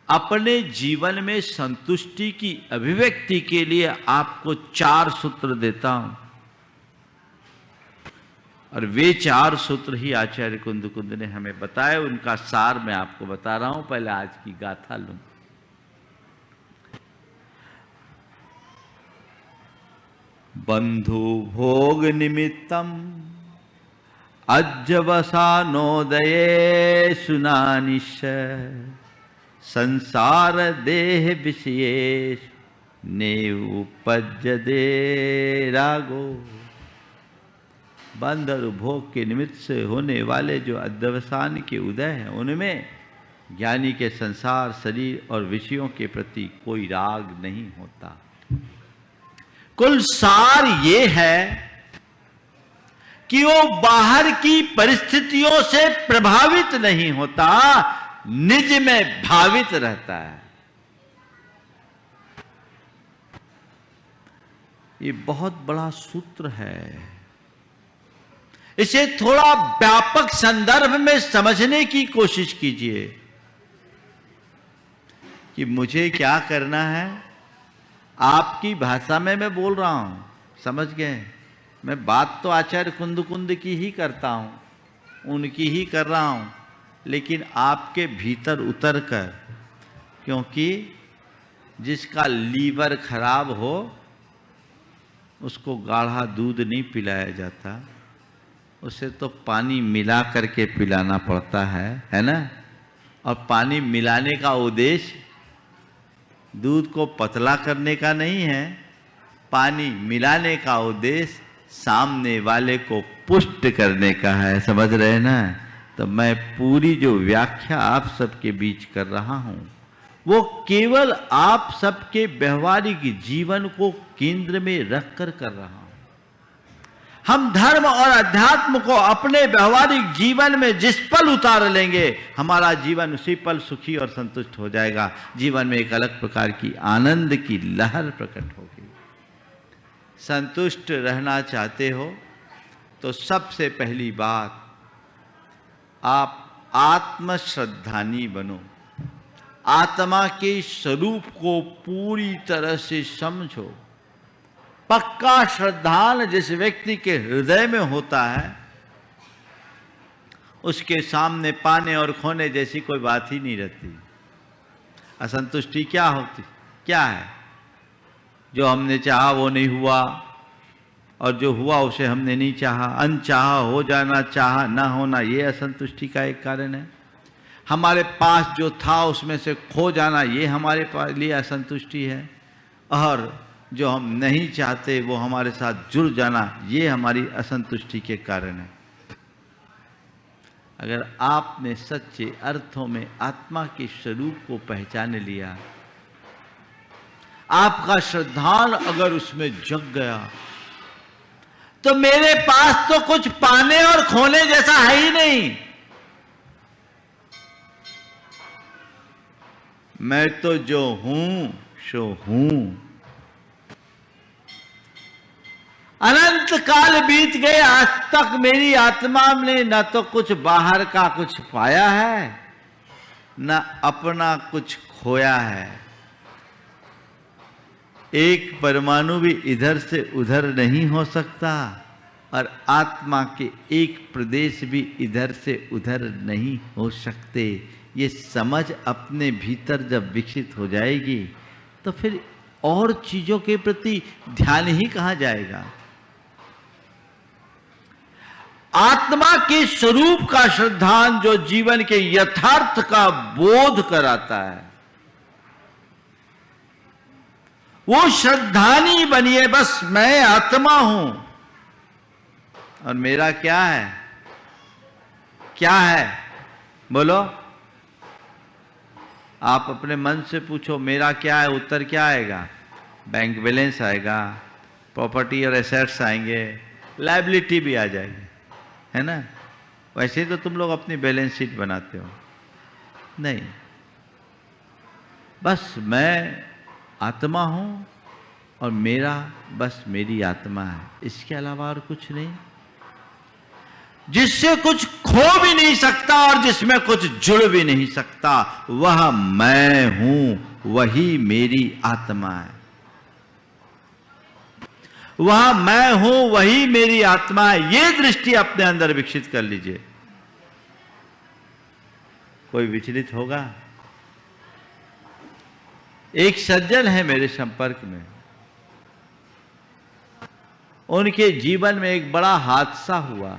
अपने जीवन में संतुष्टि की अभिव्यक्ति के लिए आपको 4 सूत्र देता हूं, और वे 4 सूत्र ही आचार्य कुंद ने हमें बताए। उनका सार मैं आपको बता रहा हूं। पहले आज की गाथा लूं। बंधु भोग निमित्तम अज्जवसानोदये सुनानिश संसार देह विषयेश ने उपज्जदे रागो। बंध और भोग के निमित्त से होने वाले जो अध्यवसान के उदय हैं, उनमें ज्ञानी के संसार, शरीर और विषयों के प्रति कोई राग नहीं होता। कुल सार ये है कि वो बाहर की परिस्थितियों से प्रभावित नहीं होता, निज में भावित रहता है। ये बहुत बड़ा सूत्र है। इसे थोड़ा व्यापक संदर्भ में समझने की कोशिश कीजिए कि मुझे क्या करना है। आपकी भाषा में मैं बोल रहा हूं, समझ गए। मैं बात तो आचार्य कुंद की ही करता हूं, उनकी ही कर रहा हूं, लेकिन आपके भीतर उतर कर, क्योंकि जिसका लीवर खराब हो उसको गाढ़ा दूध नहीं पिलाया जाता, उसे तो पानी मिला करके पिलाना पड़ता है ना। और पानी मिलाने का उद्देश्य दूध को पतला करने का नहीं है, पानी मिलाने का उद्देश्य सामने वाले को पुष्ट करने का है। समझ रहे ना। तो मैं पूरी जो व्याख्या आप सबके बीच कर रहा हूं, वो केवल आप सबके व्यवहारिक जीवन को केंद्र में रखकर कर रहा हूं। हम धर्म और अध्यात्म को अपने व्यवहारिक जीवन में जिस पल उतार लेंगे, हमारा जीवन उसी पल सुखी और संतुष्ट हो जाएगा। जीवन में एक अलग प्रकार की आनंद की लहर प्रकट होगी। संतुष्ट रहना चाहते हो तो सबसे पहली बात, आप आत्मश्रद्धानी बनो। आत्मा के स्वरूप को पूरी तरह से समझो। पक्का श्रद्धान जिस व्यक्ति के हृदय में होता है, उसके सामने पाने और खोने जैसी कोई बात ही नहीं रहती। असंतुष्टि क्या होती, क्या है? जो हमने चाहा वो नहीं हुआ, और जो हुआ उसे हमने नहीं चाहा। अनचाहा हो जाना, चाहा ना होना, ये असंतुष्टि का एक कारण है। हमारे पास जो था उसमें से खो जाना, ये हमारे लिए असंतुष्टि है। और जो हम नहीं चाहते वो हमारे साथ जुड़ जाना, ये हमारी असंतुष्टि के कारण है। अगर आपने सच्चे अर्थों में आत्मा के स्वरूप को पहचान लिया, आपका श्रद्धान अगर उसमें जग गया, तो मेरे पास तो कुछ पाने और खोने जैसा है ही नहीं। मैं तो जो हूं सो हूं। अनंत काल बीत गए, आज तक मेरी आत्मा ने न तो कुछ बाहर का कुछ पाया है, न अपना कुछ खोया है। एक परमाणु भी इधर से उधर नहीं हो सकता, और आत्मा के एक प्रदेश भी इधर से उधर नहीं हो सकते। ये समझ अपने भीतर जब विकसित हो जाएगी, तो फिर और चीजों के प्रति ध्यान ही कहां जाएगा। आत्मा के स्वरूप का श्रद्धान जो जीवन के यथार्थ का बोध कराता है, वो श्रद्धानी बनिए। बस मैं आत्मा हूं, और मेरा क्या है? क्या है बोलो। आप अपने मन से पूछो मेरा क्या है, उत्तर क्या आएगा? बैंक बैलेंस आएगा, प्रॉपर्टी और एसेट्स आएंगे, लायबिलिटी भी आ जाएगी, है ना। वैसे तो तुम लोग अपनी बैलेंस शीट बनाते हो। नहीं, बस मैं आत्मा हूं, और मेरा बस मेरी आत्मा है, इसके अलावा और कुछ नहीं, जिससे कुछ खो भी नहीं सकता और जिसमें कुछ जुड़ भी नहीं सकता, वह मैं हूं, वही मेरी आत्मा है। वह मैं हूं, वही मेरी आत्मा है। ये दृष्टि अपने अंदर विकसित कर लीजिए। कोई विचलित होगा? एक सज्जन है मेरे संपर्क में, उनके जीवन में एक बड़ा हादसा हुआ।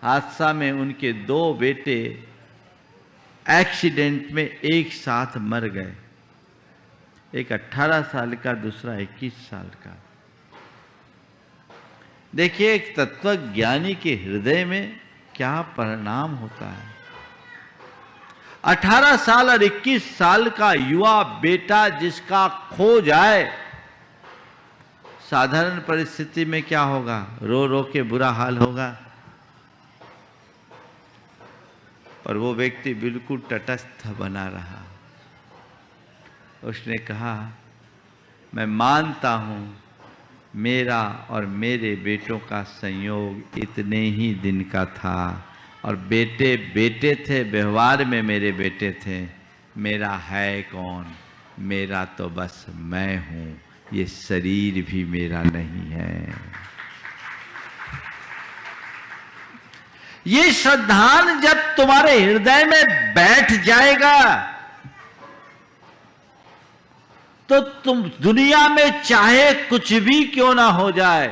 हादसा में उनके 2 बेटे एक्सीडेंट में एक साथ मर गए, एक 18 साल का, दूसरा 21 साल का। देखिए, एक तत्वज्ञानी के हृदय में क्या परिणाम होता है। 18 साल और 21 साल का युवा बेटा जिसका खो जाए, साधारण परिस्थिति में क्या होगा? रो रो के बुरा हाल होगा। और वो व्यक्ति बिल्कुल तटस्थ बना रहा। उसने कहा, मैं मानता हूं मेरा और मेरे बेटों का संयोग इतने ही दिन का था, और बेटे बेटे थे, व्यवहार में मेरे बेटे थे, मेरा है कौन? मेरा तो बस मैं हूं, ये शरीर भी मेरा नहीं है। ये श्रद्धान जब तुम्हारे हृदय में बैठ जाएगा तो तुम दुनिया में चाहे कुछ भी क्यों ना हो जाए,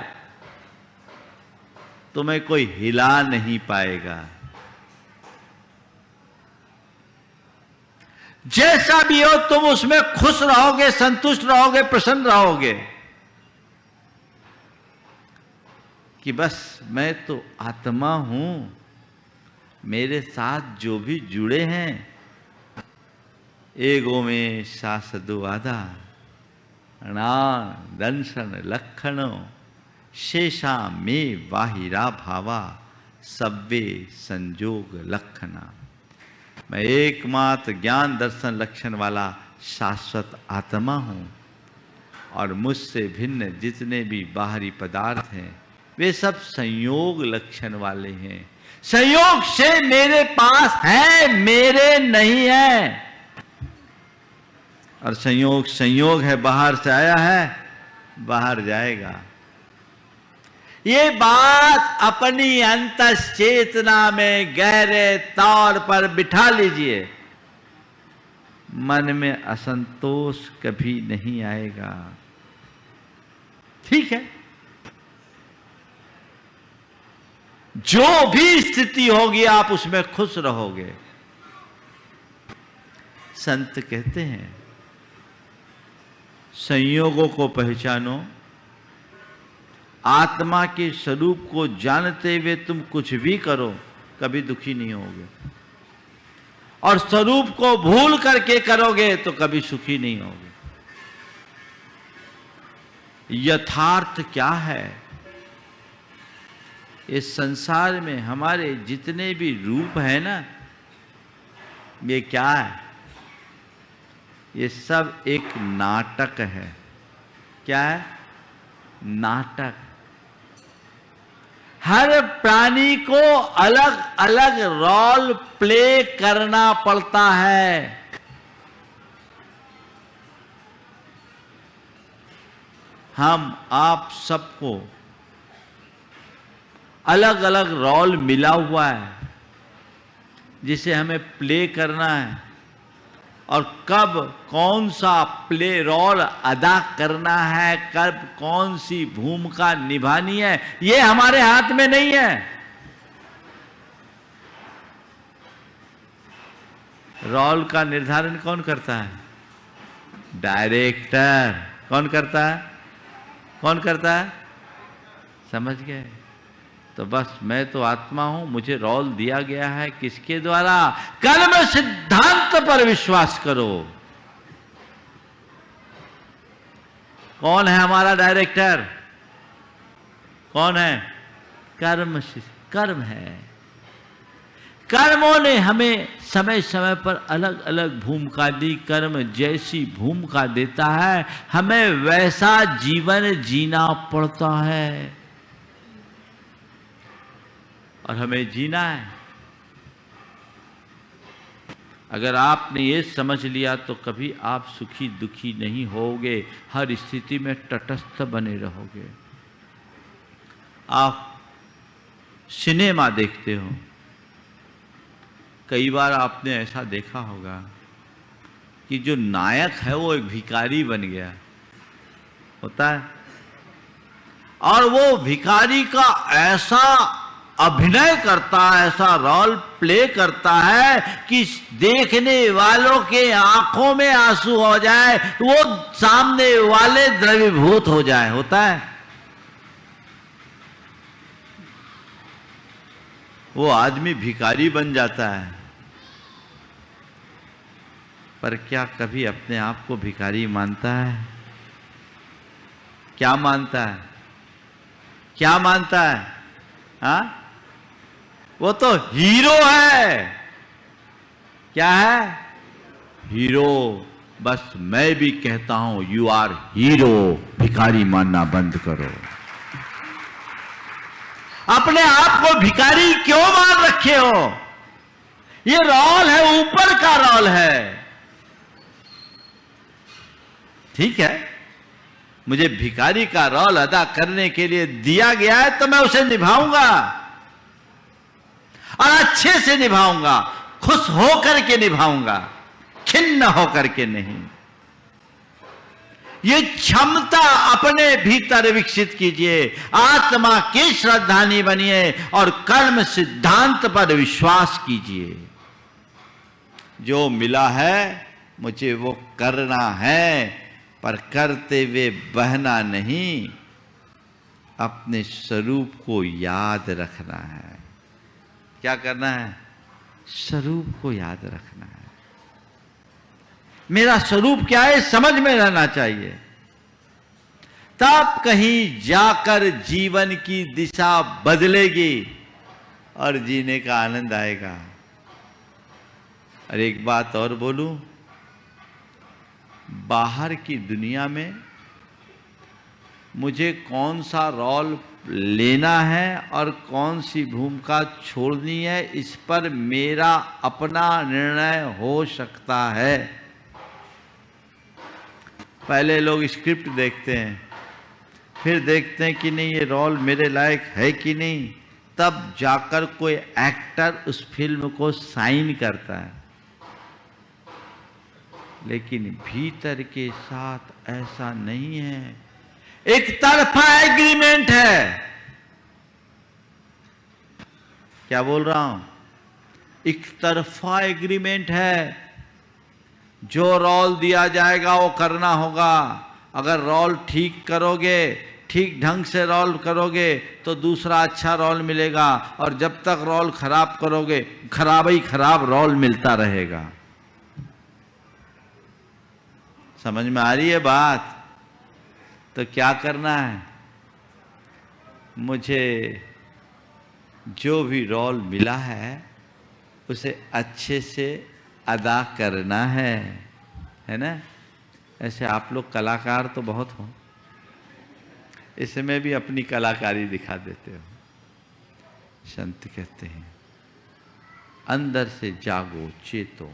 तुम्हें कोई हिला नहीं पाएगा। जैसा भी हो तुम उसमें खुश रहोगे, संतुष्ट रहोगे, प्रसन्न रहोगे कि बस मैं तो आत्मा हूं, मेरे साथ जो भी जुड़े हैं, एगो में शासदो आधा अणान दंशन लक्षणों शेषा में बाहिरा भावा सब्वे संजोग लक्षणा। मैं एकमात्र ज्ञान दर्शन लक्षण वाला शाश्वत आत्मा हूं, और मुझसे भिन्न जितने भी बाहरी पदार्थ हैं वे सब संयोग लक्षण वाले हैं। संयोग से मेरे पास है, मेरे नहीं है। और संयोग संयोग है, बाहर से आया है, बाहर जाएगा। ये बात अपनी अंतश्चेतना में गहरे तौर पर बिठा लीजिए। मन में असंतोष कभी नहीं आएगा। ठीक है, जो भी स्थिति होगी आप उसमें खुश रहोगे। संत कहते हैं, संयोगों को पहचानो, आत्मा के स्वरूप को जानते हुए तुम कुछ भी करो कभी दुखी नहीं होगे, और स्वरूप को भूल करके करोगे तो कभी सुखी नहीं होगे। यथार्थ क्या है? इस संसार में हमारे जितने भी रूप है ना, ये क्या है? ये सब एक नाटक है। क्या है? नाटक। हर प्राणी को अलग अलग रोल प्ले करना पड़ता है। हम आप सबको अलग अलग रोल मिला हुआ है जिसे हमें प्ले करना है, और कब कौन सा प्ले रोल अदा करना है, कब कौन सी भूमिका निभानी है, ये हमारे हाथ में नहीं है। रोल का निर्धारण कौन करता है? डायरेक्टर। कौन करता है? कौन करता है? समझ गए? तो बस मैं तो आत्मा हूं, मुझे रोल दिया गया है। किसके द्वारा? कर्म सिद्धांत पर विश्वास करो। कौन है हमारा डायरेक्टर? कौन है? कर्म। कर्म है। कर्मों ने हमें समय समय पर अलग अलग भूमिका दी। कर्म जैसी भूमिका देता है हमें वैसा जीवन जीना पड़ता है, और हमें जीना है। अगर आपने ये समझ लिया तो कभी आप सुखी दुखी नहीं होगे, हर स्थिति में तटस्थ बने रहोगे। आप सिनेमा देखते हो, कई बार आपने ऐसा देखा होगा कि जो नायक है वो एक भिखारी बन गया होता है, और वो भिखारी का ऐसा अभिनय करता है, ऐसा रोल प्ले करता है कि देखने वालों के आंखों में आंसू हो जाए, वो सामने वाले द्रवीभूत हो जाए, होता है। वो आदमी भिखारी बन जाता है। पर क्या कभी अपने आप को भिखारी मानता है? क्या मानता है? क्या मानता है? हाँ, वो तो हीरो है। क्या है? हीरो। बस मैं भी कहता हूं यू आर हीरो। भिखारी मानना बंद करो। अपने आप को भिखारी क्यों मान रखे हो? ये रोल है, ऊपर का रोल है। ठीक है, मुझे भिखारी का रोल अदा करने के लिए दिया गया है तो मैं उसे निभाऊंगा, और अच्छे से निभाऊंगा, खुश होकर के निभाऊंगा, खिन्न होकर के नहीं। ये क्षमता अपने भीतर विकसित कीजिए, आत्मा के श्रद्धानी बनिए और कर्म सिद्धांत पर विश्वास कीजिए। जो मिला है मुझे वो करना है, पर करते हुए बहना नहीं, अपने स्वरूप को याद रखना है। क्या करना है? स्वरूप को याद रखना है। मेरा स्वरूप क्या है समझ में रहना चाहिए, तब कहीं जाकर जीवन की दिशा बदलेगी और जीने का आनंद आएगा। और एक बात और बोलूं, बाहर की दुनिया में मुझे कौन सा रोल लेना है और कौन सी भूमिका छोड़नी है, इस पर मेरा अपना निर्णय हो सकता है। पहले लोग स्क्रिप्ट देखते हैं, फिर देखते हैं कि नहीं ये रोल मेरे लायक है कि नहीं, तब जाकर कोई एक्टर उस फिल्म को साइन करता है। लेकिन भीतर के साथ ऐसा नहीं है, एक तरफा एग्रीमेंट है। क्या बोल रहा हूं? एक तरफा एग्रीमेंट है। जो रोल दिया जाएगा वो करना होगा। अगर रोल ठीक करोगे, ठीक ढंग से रोल करोगे तो दूसरा अच्छा रोल मिलेगा, और जब तक रोल खराब करोगे खराब ही खराब रोल मिलता रहेगा। समझ में आ रही है बात? तो क्या करना है? मुझे जो भी रोल मिला है उसे अच्छे से अदा करना है ना? ऐसे आप लोग कलाकार तो बहुत हो, इसमें भी अपनी कलाकारी दिखा देते हो। संत कहते हैं अंदर से जागो, चेतो,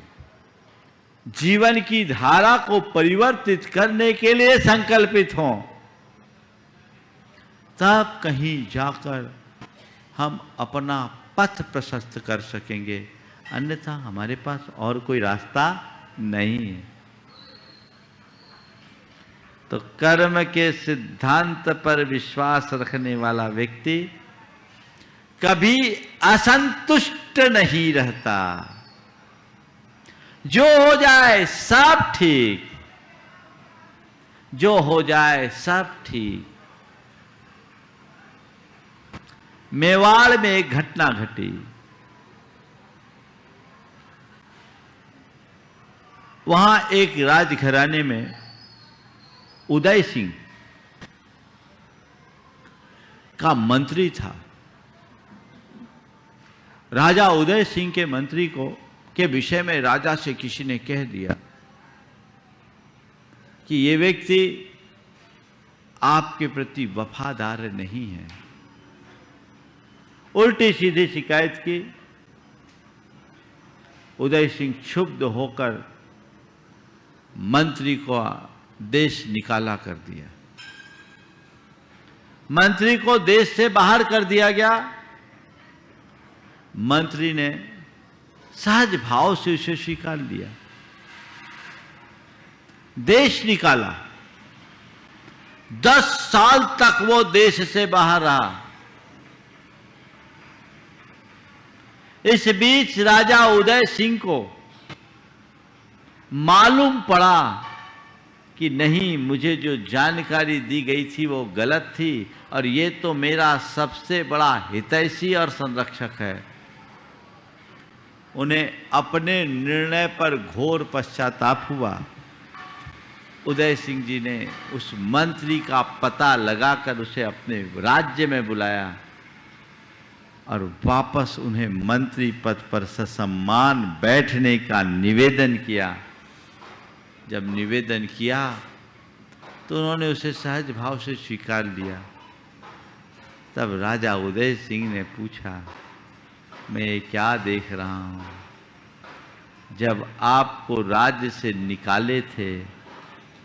जीवन की धारा को परिवर्तित करने के लिए संकल्पित हो, तब कहीं जाकर हम अपना पथ प्रशस्त कर सकेंगे। अन्यथा हमारे पास और कोई रास्ता नहीं है। तो कर्म के सिद्धांत पर विश्वास रखने वाला व्यक्ति कभी असंतुष्ट नहीं रहता। जो हो जाए सब ठीक, जो हो जाए सब ठीक। मेवाड़ में एक घटना घटी। वहां एक राजघराने में उदय सिंह का मंत्री था। राजा उदय सिंह के मंत्री को के विषय में राजा से किसी ने कह दिया कि ये व्यक्ति आपके प्रति वफादार नहीं है। उल्टी सीधी शिकायत की। उदय सिंह क्षुब्ध होकर मंत्री को देश निकाला कर दिया। मंत्री को देश से बाहर कर दिया गया। मंत्री ने सहज भाव से उसे स्वीकार लिया, देश निकाला। 10 साल तक वो देश से बाहर रहा। इस बीच राजा उदय सिंह को मालूम पड़ा कि नहीं, मुझे जो जानकारी दी गई थी वो गलत थी और ये तो मेरा सबसे बड़ा हितैषी और संरक्षक है। उन्हें अपने निर्णय पर घोर पश्चाताप हुआ। उदय सिंह जी ने उस मंत्री का पता लगाकर उसे अपने राज्य में बुलाया और वापस उन्हें मंत्री पद पर ससम्मान बैठने का निवेदन किया। जब निवेदन किया तो उन्होंने उसे सहज भाव से स्वीकार लिया। तब राजा उदय सिंह ने पूछा, मैं क्या देख रहा हूं? जब आपको राज्य से निकाले थे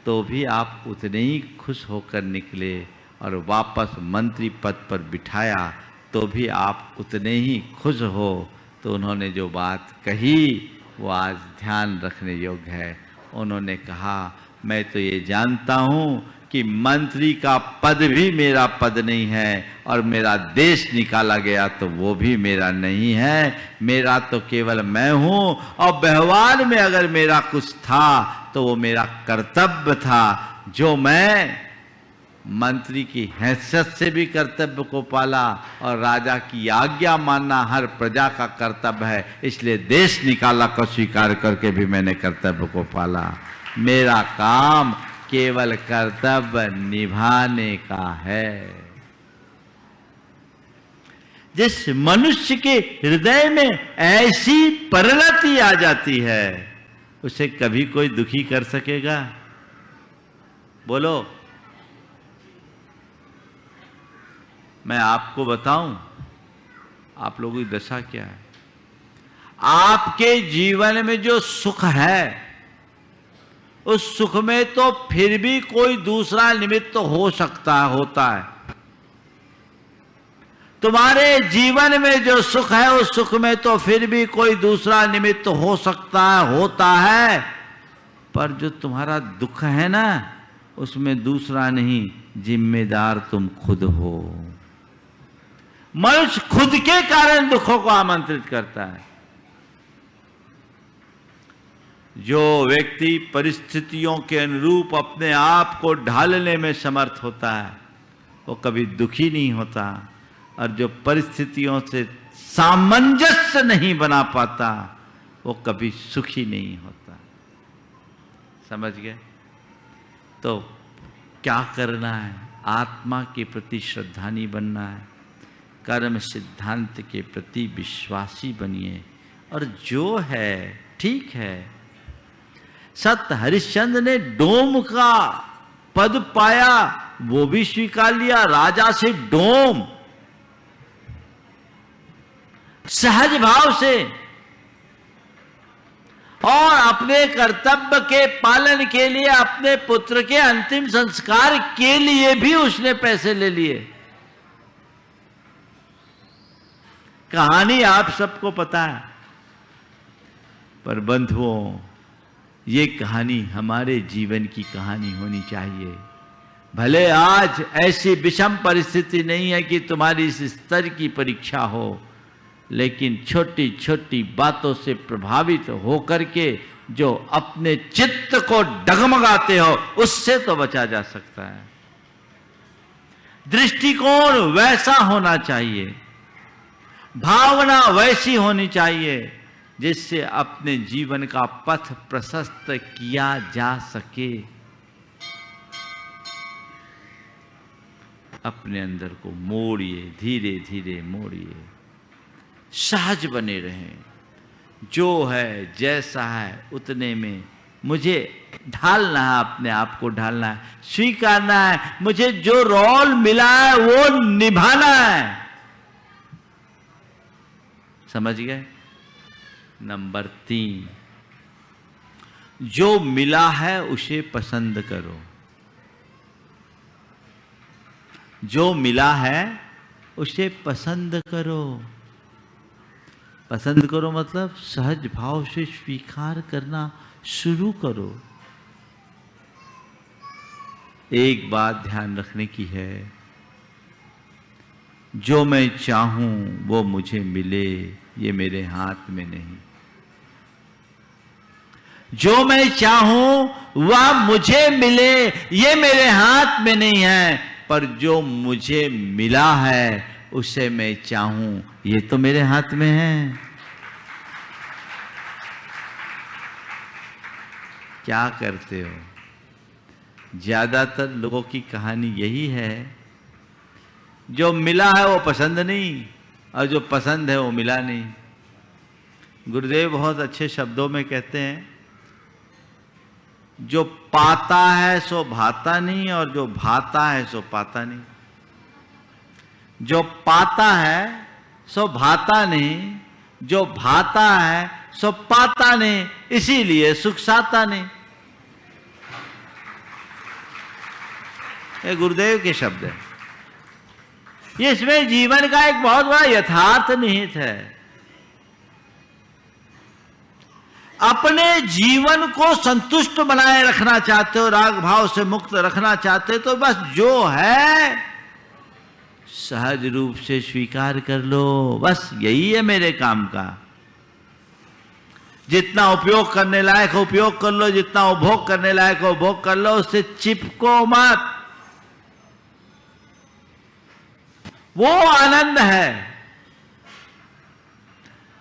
तो भी आप उतने ही खुश होकर निकले और वापस मंत्री पद पर बिठाया तो भी आप उतने ही खुश हो। तो उन्होंने जो बात कही वो आज ध्यान रखने योग्य है। उन्होंने कहा, मैं तो ये जानता हूं कि मंत्री का पद भी मेरा पद नहीं है और मेरा देश निकाला गया तो वो भी मेरा नहीं है। मेरा तो केवल मैं हूं और व्यवहार में अगर मेरा कुछ था तो वो मेरा कर्तव्य था, जो मैं मंत्री की हैसियत से भी कर्तव्य को पाला और राजा की आज्ञा मानना हर प्रजा का कर्तव्य है। इसलिए देश निकाला को स्वीकार करके भी मैंने कर्तव्य को पाला। मेरा काम केवल कर्तव्य निभाने का है। जिस मनुष्य के हृदय में ऐसी परिणति आ जाती है उसे कभी कोई दुखी कर सकेगा? बोलो। मैं आपको बताऊं आप लोगों की दशा क्या है। आपके जीवन में जो सुख है उस सुख में तो फिर भी कोई दूसरा निमित्त तो हो सकता होता है। तुम्हारे जीवन में जो सुख है उस सुख में तो फिर भी कोई दूसरा निमित्त हो सकता है, होता है। पर जो तुम्हारा दुख है ना उसमें दूसरा नहीं, जिम्मेदार तुम खुद हो। मनुष्य खुद के कारण दुखों को आमंत्रित करता है। जो व्यक्ति परिस्थितियों के अनुरूप अपने आप को ढालने में समर्थ होता है वो कभी दुखी नहीं होता, और जो परिस्थितियों से सामंजस्य नहीं बना पाता वो कभी सुखी नहीं होता। समझ गए? तो क्या करना है? आत्मा के प्रति श्रद्धानी बनना है, कर्म सिद्धांत के प्रति विश्वासी बनिए, और जो है ठीक है। सत हरिश्चंद्र ने डोम का पद पाया, वो भी स्वीकार लिया, राजा से डोम, सहज भाव से, और अपने कर्तव्य के पालन के लिए अपने पुत्र के अंतिम संस्कार के लिए भी उसने पैसे ले लिए। कहानी आप सबको पता है, पर बंधुओं ये कहानी हमारे जीवन की कहानी होनी चाहिए। भले आज ऐसी विषम परिस्थिति नहीं है कि तुम्हारी इस स्तर की परीक्षा हो, लेकिन छोटी छोटी बातों से प्रभावित होकर के जो अपने चित्त को डगमगाते हो उससे तो बचा जा सकता है। दृष्टिकोण वैसा होना चाहिए, भावना वैसी होनी चाहिए जिससे अपने जीवन का पथ प्रशस्त किया जा सके। अपने अंदर को मोड़िए, धीरे धीरे मोड़िए। सहज बने रहें। जो है जैसा है उतने में मुझे ढालना है, अपने आप को ढालना है, स्वीकारना है। मुझे जो रोल मिला है वो निभाना है। समझ गए? नंबर 3, जो मिला है उसे पसंद करो। जो मिला है उसे पसंद करो। पसंद करो मतलब सहज भाव से स्वीकार करना शुरू करो। एक बात ध्यान रखने की है, जो मैं चाहूं वो मुझे मिले, ये मेरे हाथ में नहीं। जो मैं चाहूं वह मुझे मिले, ये मेरे हाथ में नहीं है। पर जो मुझे मिला है उसे मैं चाहूं, ये तो मेरे हाथ में है। क्या करते हो? ज्यादातर लोगों की कहानी यही है, जो मिला है वो पसंद नहीं और जो पसंद है वो मिला नहीं। गुरुदेव बहुत अच्छे शब्दों में कहते हैं, जो पाता है सो भाता नहीं और जो भाता है सो पाता नहीं। जो पाता है सो भाता नहीं, जो भाता है सो पाता नहीं, इसीलिए सुख साता नहीं। ये गुरुदेव के शब्द है। ये इसमें जीवन का एक बहुत बड़ा यथार्थ निहित है। अपने जीवन को संतुष्ट बनाए रखना चाहते हो, राग भाव से मुक्त रखना चाहते हो, तो बस जो है सहज रूप से स्वीकार कर लो। बस यही है मेरे काम का। जितना उपयोग करने लायक हो उपयोग कर लो, जितना उपभोग करने लायक हो उपभोग कर लो, उससे चिपको मत। वो आनंद है।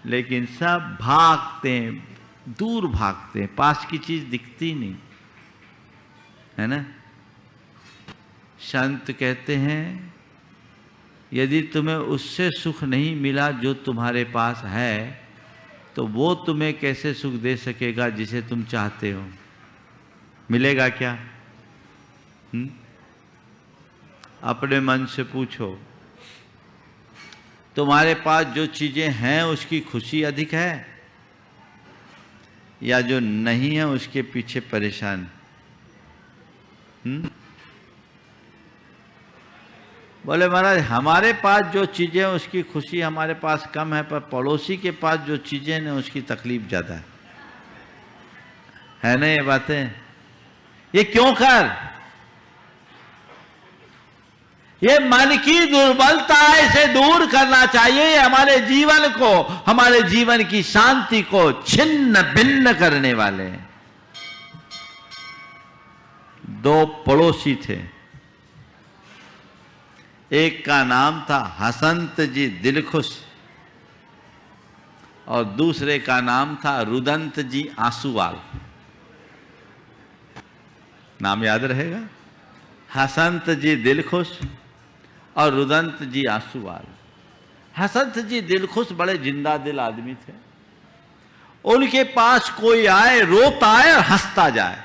लेकिन सब भागते हैं, दूर भागते हैं, पास की चीज दिखती नहीं है ना। संत कहते हैं, यदि तुम्हें उससे सुख नहीं मिला जो तुम्हारे पास है, तो वो तुम्हें कैसे सुख दे सकेगा जिसे तुम चाहते हो? मिलेगा क्या? अपने मन से पूछो, तुम्हारे पास जो चीजें हैं उसकी खुशी अधिक है या जो नहीं है उसके पीछे परेशान? बोले महाराज, हमारे पास जो चीजें हैं उसकी खुशी हमारे पास कम है, पर पड़ोसी के पास जो चीजें हैं उसकी तकलीफ ज्यादा है ना। ये बातें ये क्यों कर? ये मन की दुर्बलता है, इसे दूर करना चाहिए। हमारे जीवन को, हमारे जीवन की शांति को छिन्न भिन्न करने वाले। दो पड़ोसी थे, एक का नाम था हसंत जी दिलखुश और दूसरे का नाम था रुदंत जी आंसूवाल। नाम याद रहेगा, हसंत जी दिलखुश और रुदंत जी आंसूवाल। हसंत जी दिलखुश बड़े जिंदा दिल आदमी थे। उनके पास कोई आए, रोता आए और हंसता जाए,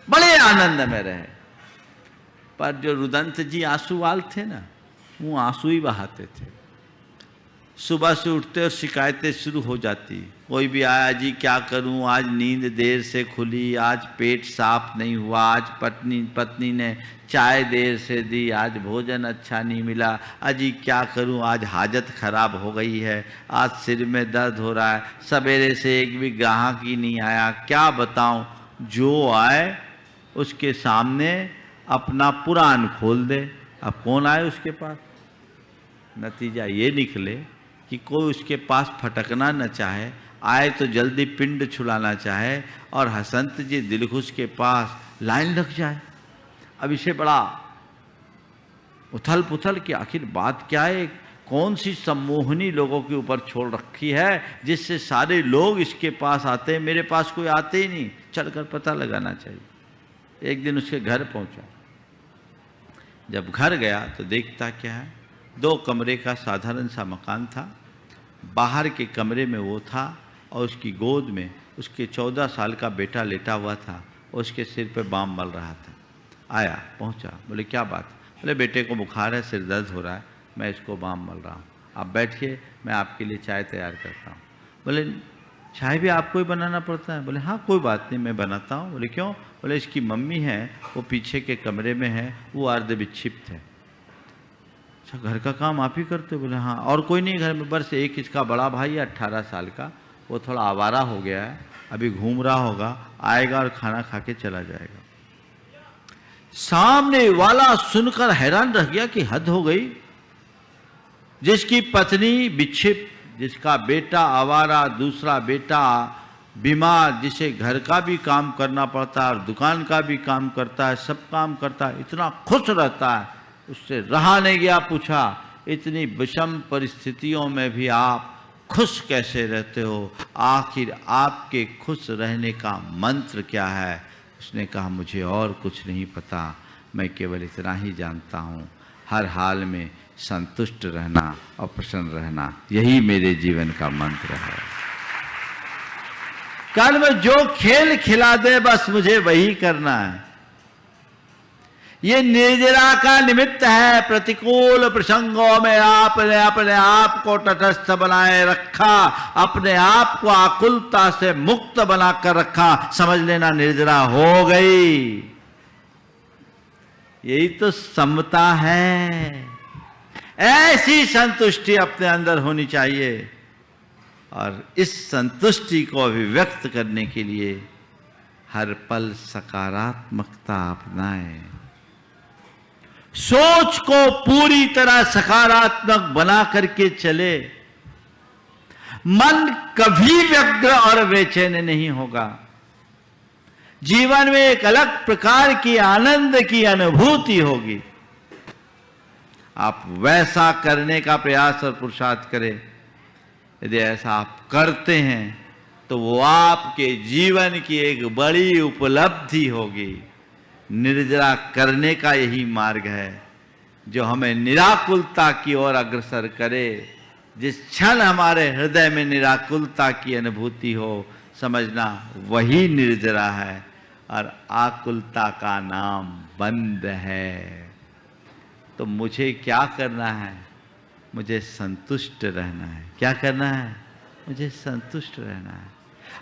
बड़े आनंद में रहे। पर जो रुदंत जी आंसूवाल थे ना, वो आंसू ही बहाते थे। सुबह से उठते और शिकायतें शुरू हो जाती। कोई भी आया, जी क्या करूं, आज नींद देर से खुली, आज पेट साफ नहीं हुआ, आज पत्नी ने चाय देर से दी, आज भोजन अच्छा नहीं मिला, अजी क्या करूं, आज हाजत खराब हो गई है, आज सिर में दर्द हो रहा है, सवेरे से एक भी ग्राहक ही नहीं आया, क्या बताऊं। जो आए उसके सामने अपना पुराण खोल दे। अब कौन आए उसके पास? नतीजा ये निकले कि कोई उसके पास फटकना न चाहे, आए तो जल्दी पिंड छुड़ाना चाहे, और हसंत जी दिलखुश के पास लाइन लग जाए। अब इसे बड़ा उथल पुथल कि आखिर बात क्या है, कौन सी सम्मोहनी लोगों के ऊपर छोड़ रखी है जिससे सारे लोग इसके पास आते हैं, मेरे पास कोई आते ही नहीं। चलकर पता लगाना चाहिए। एक दिन उसके घर पहुंचा। जब घर गया तो देखता क्या है, 2 कमरे का साधारण सा मकान था बाहर के कमरे में वो था और उसकी गोद में उसके 14 साल का बेटा लेटा हुआ था और उसके सिर पे बाम मल रहा था। आया, पहुंचा, बोले क्या बात? बोले बेटे को बुखार है, सिर दर्द हो रहा है, मैं इसको बाम मल रहा हूँ, आप बैठिए, मैं आपके लिए चाय तैयार करता हूँ। बोले चाय भी आपको ही बनाना पड़ता है? बोले हाँ कोई बात नहीं, मैं बनाता हूँ। बोले क्यों? बोले इसकी मम्मी है, वो पीछे के कमरे में है, वो अर्ध विक्षिप्त है। अच्छा, घर का काम आप ही करते हो? बोले हाँ। और कोई नहीं घर में? बस एक इसका बड़ा भाई है 18 साल का, वो थोड़ा आवारा हो गया है, अभी घूम रहा होगा, आएगा और खाना खा के चला जाएगा। सामने वाला सुनकर हैरान रह गया कि हद हो गई, जिसकी पत्नी विक्षिप्त, जिसका बेटा आवारा, दूसरा बेटा बीमार, जिसे घर का भी काम करना पड़ता है और दुकान का भी काम करता है, सब काम करता है, इतना खुश रहता है, उससे रहा नहीं गया। पूछा इतनी विषम परिस्थितियों में भी आप खुश कैसे रहते हो? आखिर आपके खुश रहने का मंत्र क्या है? उसने कहा मुझे और कुछ नहीं पता, मैं केवल इतना ही जानता हूँ, हर हाल में संतुष्ट रहना और प्रसन्न रहना, यही मेरे जीवन का मंत्र है। कल में जो खेल खिला दे बस मुझे वही करना है। ये निर्जरा का निमित्त है। प्रतिकूल प्रसंगों में आपने अपने आप को तटस्थ बनाए रखा, अपने आप को आकुलता से मुक्त बनाकर रखा, समझ लेना निर्जरा हो गई। यही तो समता है। ऐसी संतुष्टि अपने अंदर होनी चाहिए और इस संतुष्टि को अभिव्यक्त करने के लिए हर पल सकारात्मकता अपनाएं। सोच को पूरी तरह सकारात्मक बना करके चले, मन कभी व्यग्र और बेचैन नहीं होगा। जीवन में एक अलग प्रकार की आनंद की अनुभूति होगी। आप वैसा करने का प्रयास और पुरुषार्थ करें। यदि ऐसा आप करते हैं तो वो आपके जीवन की एक बड़ी उपलब्धि होगी। निर्जरा करने का यही मार्ग है जो हमें निराकुलता की ओर अग्रसर करे। जिस क्षण हमारे हृदय में निराकुलता की अनुभूति हो, समझना वही निर्जरा है और आकुलता का नाम बंद है। तो मुझे क्या करना है? मुझे संतुष्ट रहना है। क्या करना है? मुझे संतुष्ट रहना है।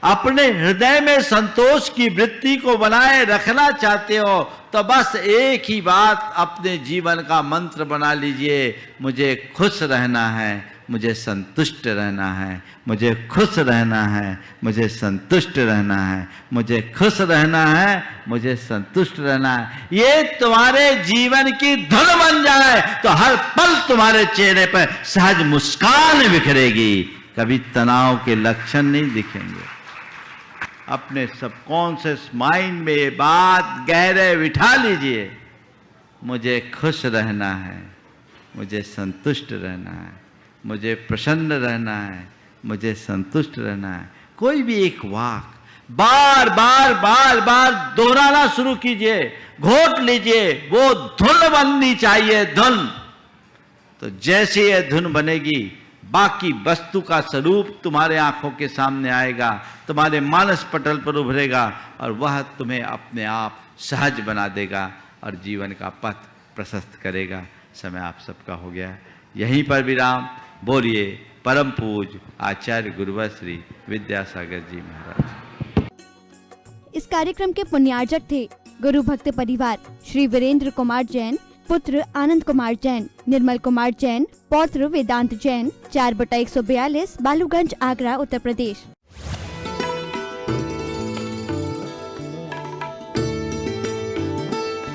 अपने हृदय में संतोष की वृत्ति को बनाए रखना चाहते हो तो बस एक ही बात अपने जीवन का मंत्र बना लीजिए, मुझे खुश रहना है, मुझे संतुष्ट रहना है, मुझे खुश रहना है, मुझे संतुष्ट रहना है, मुझे खुश रहना है, मुझे संतुष्ट रहना है। ये तुम्हारे जीवन की धुन बन जाए तो हर पल तुम्हारे चेहरे पर सहज मुस्कान बिखरेगी, कभी तनाव के लक्षण नहीं दिखेंगे। अपने सबकॉन्शियस माइंड में ये बात गहरे बिठा लीजिए, मुझे खुश रहना है, मुझे संतुष्ट रहना है, मुझे प्रसन्न रहना है, मुझे संतुष्ट रहना है। कोई भी एक वाक बार बार बार बार दोहराना शुरू कीजिए, घोट लीजिए, वो धुन बननी चाहिए, धुन। तो जैसे ये धुन बनेगी बाकी वस्तु का स्वरूप तुम्हारे आंखों के सामने आएगा, तुम्हारे मानस पटल पर उभरेगा और वह तुम्हें अपने आप सहज बना देगा और जीवन का पथ प्रशस्त करेगा। समय आप सबका हो गया, यहीं पर विराम। बोलिए परम पूज्य आचार्य गुरुवर श्री विद्यासागर जी महाराज। इस कार्यक्रम के पुण्यार्जक थे गुरु भक्त परिवार श्री वीरेंद्र कुमार जैन, पुत्र आनंद कुमार जैन, निर्मल कुमार जैन, पौत्र वेदांत जैन, 4/142 बालूगंज, आगरा, उत्तर प्रदेश।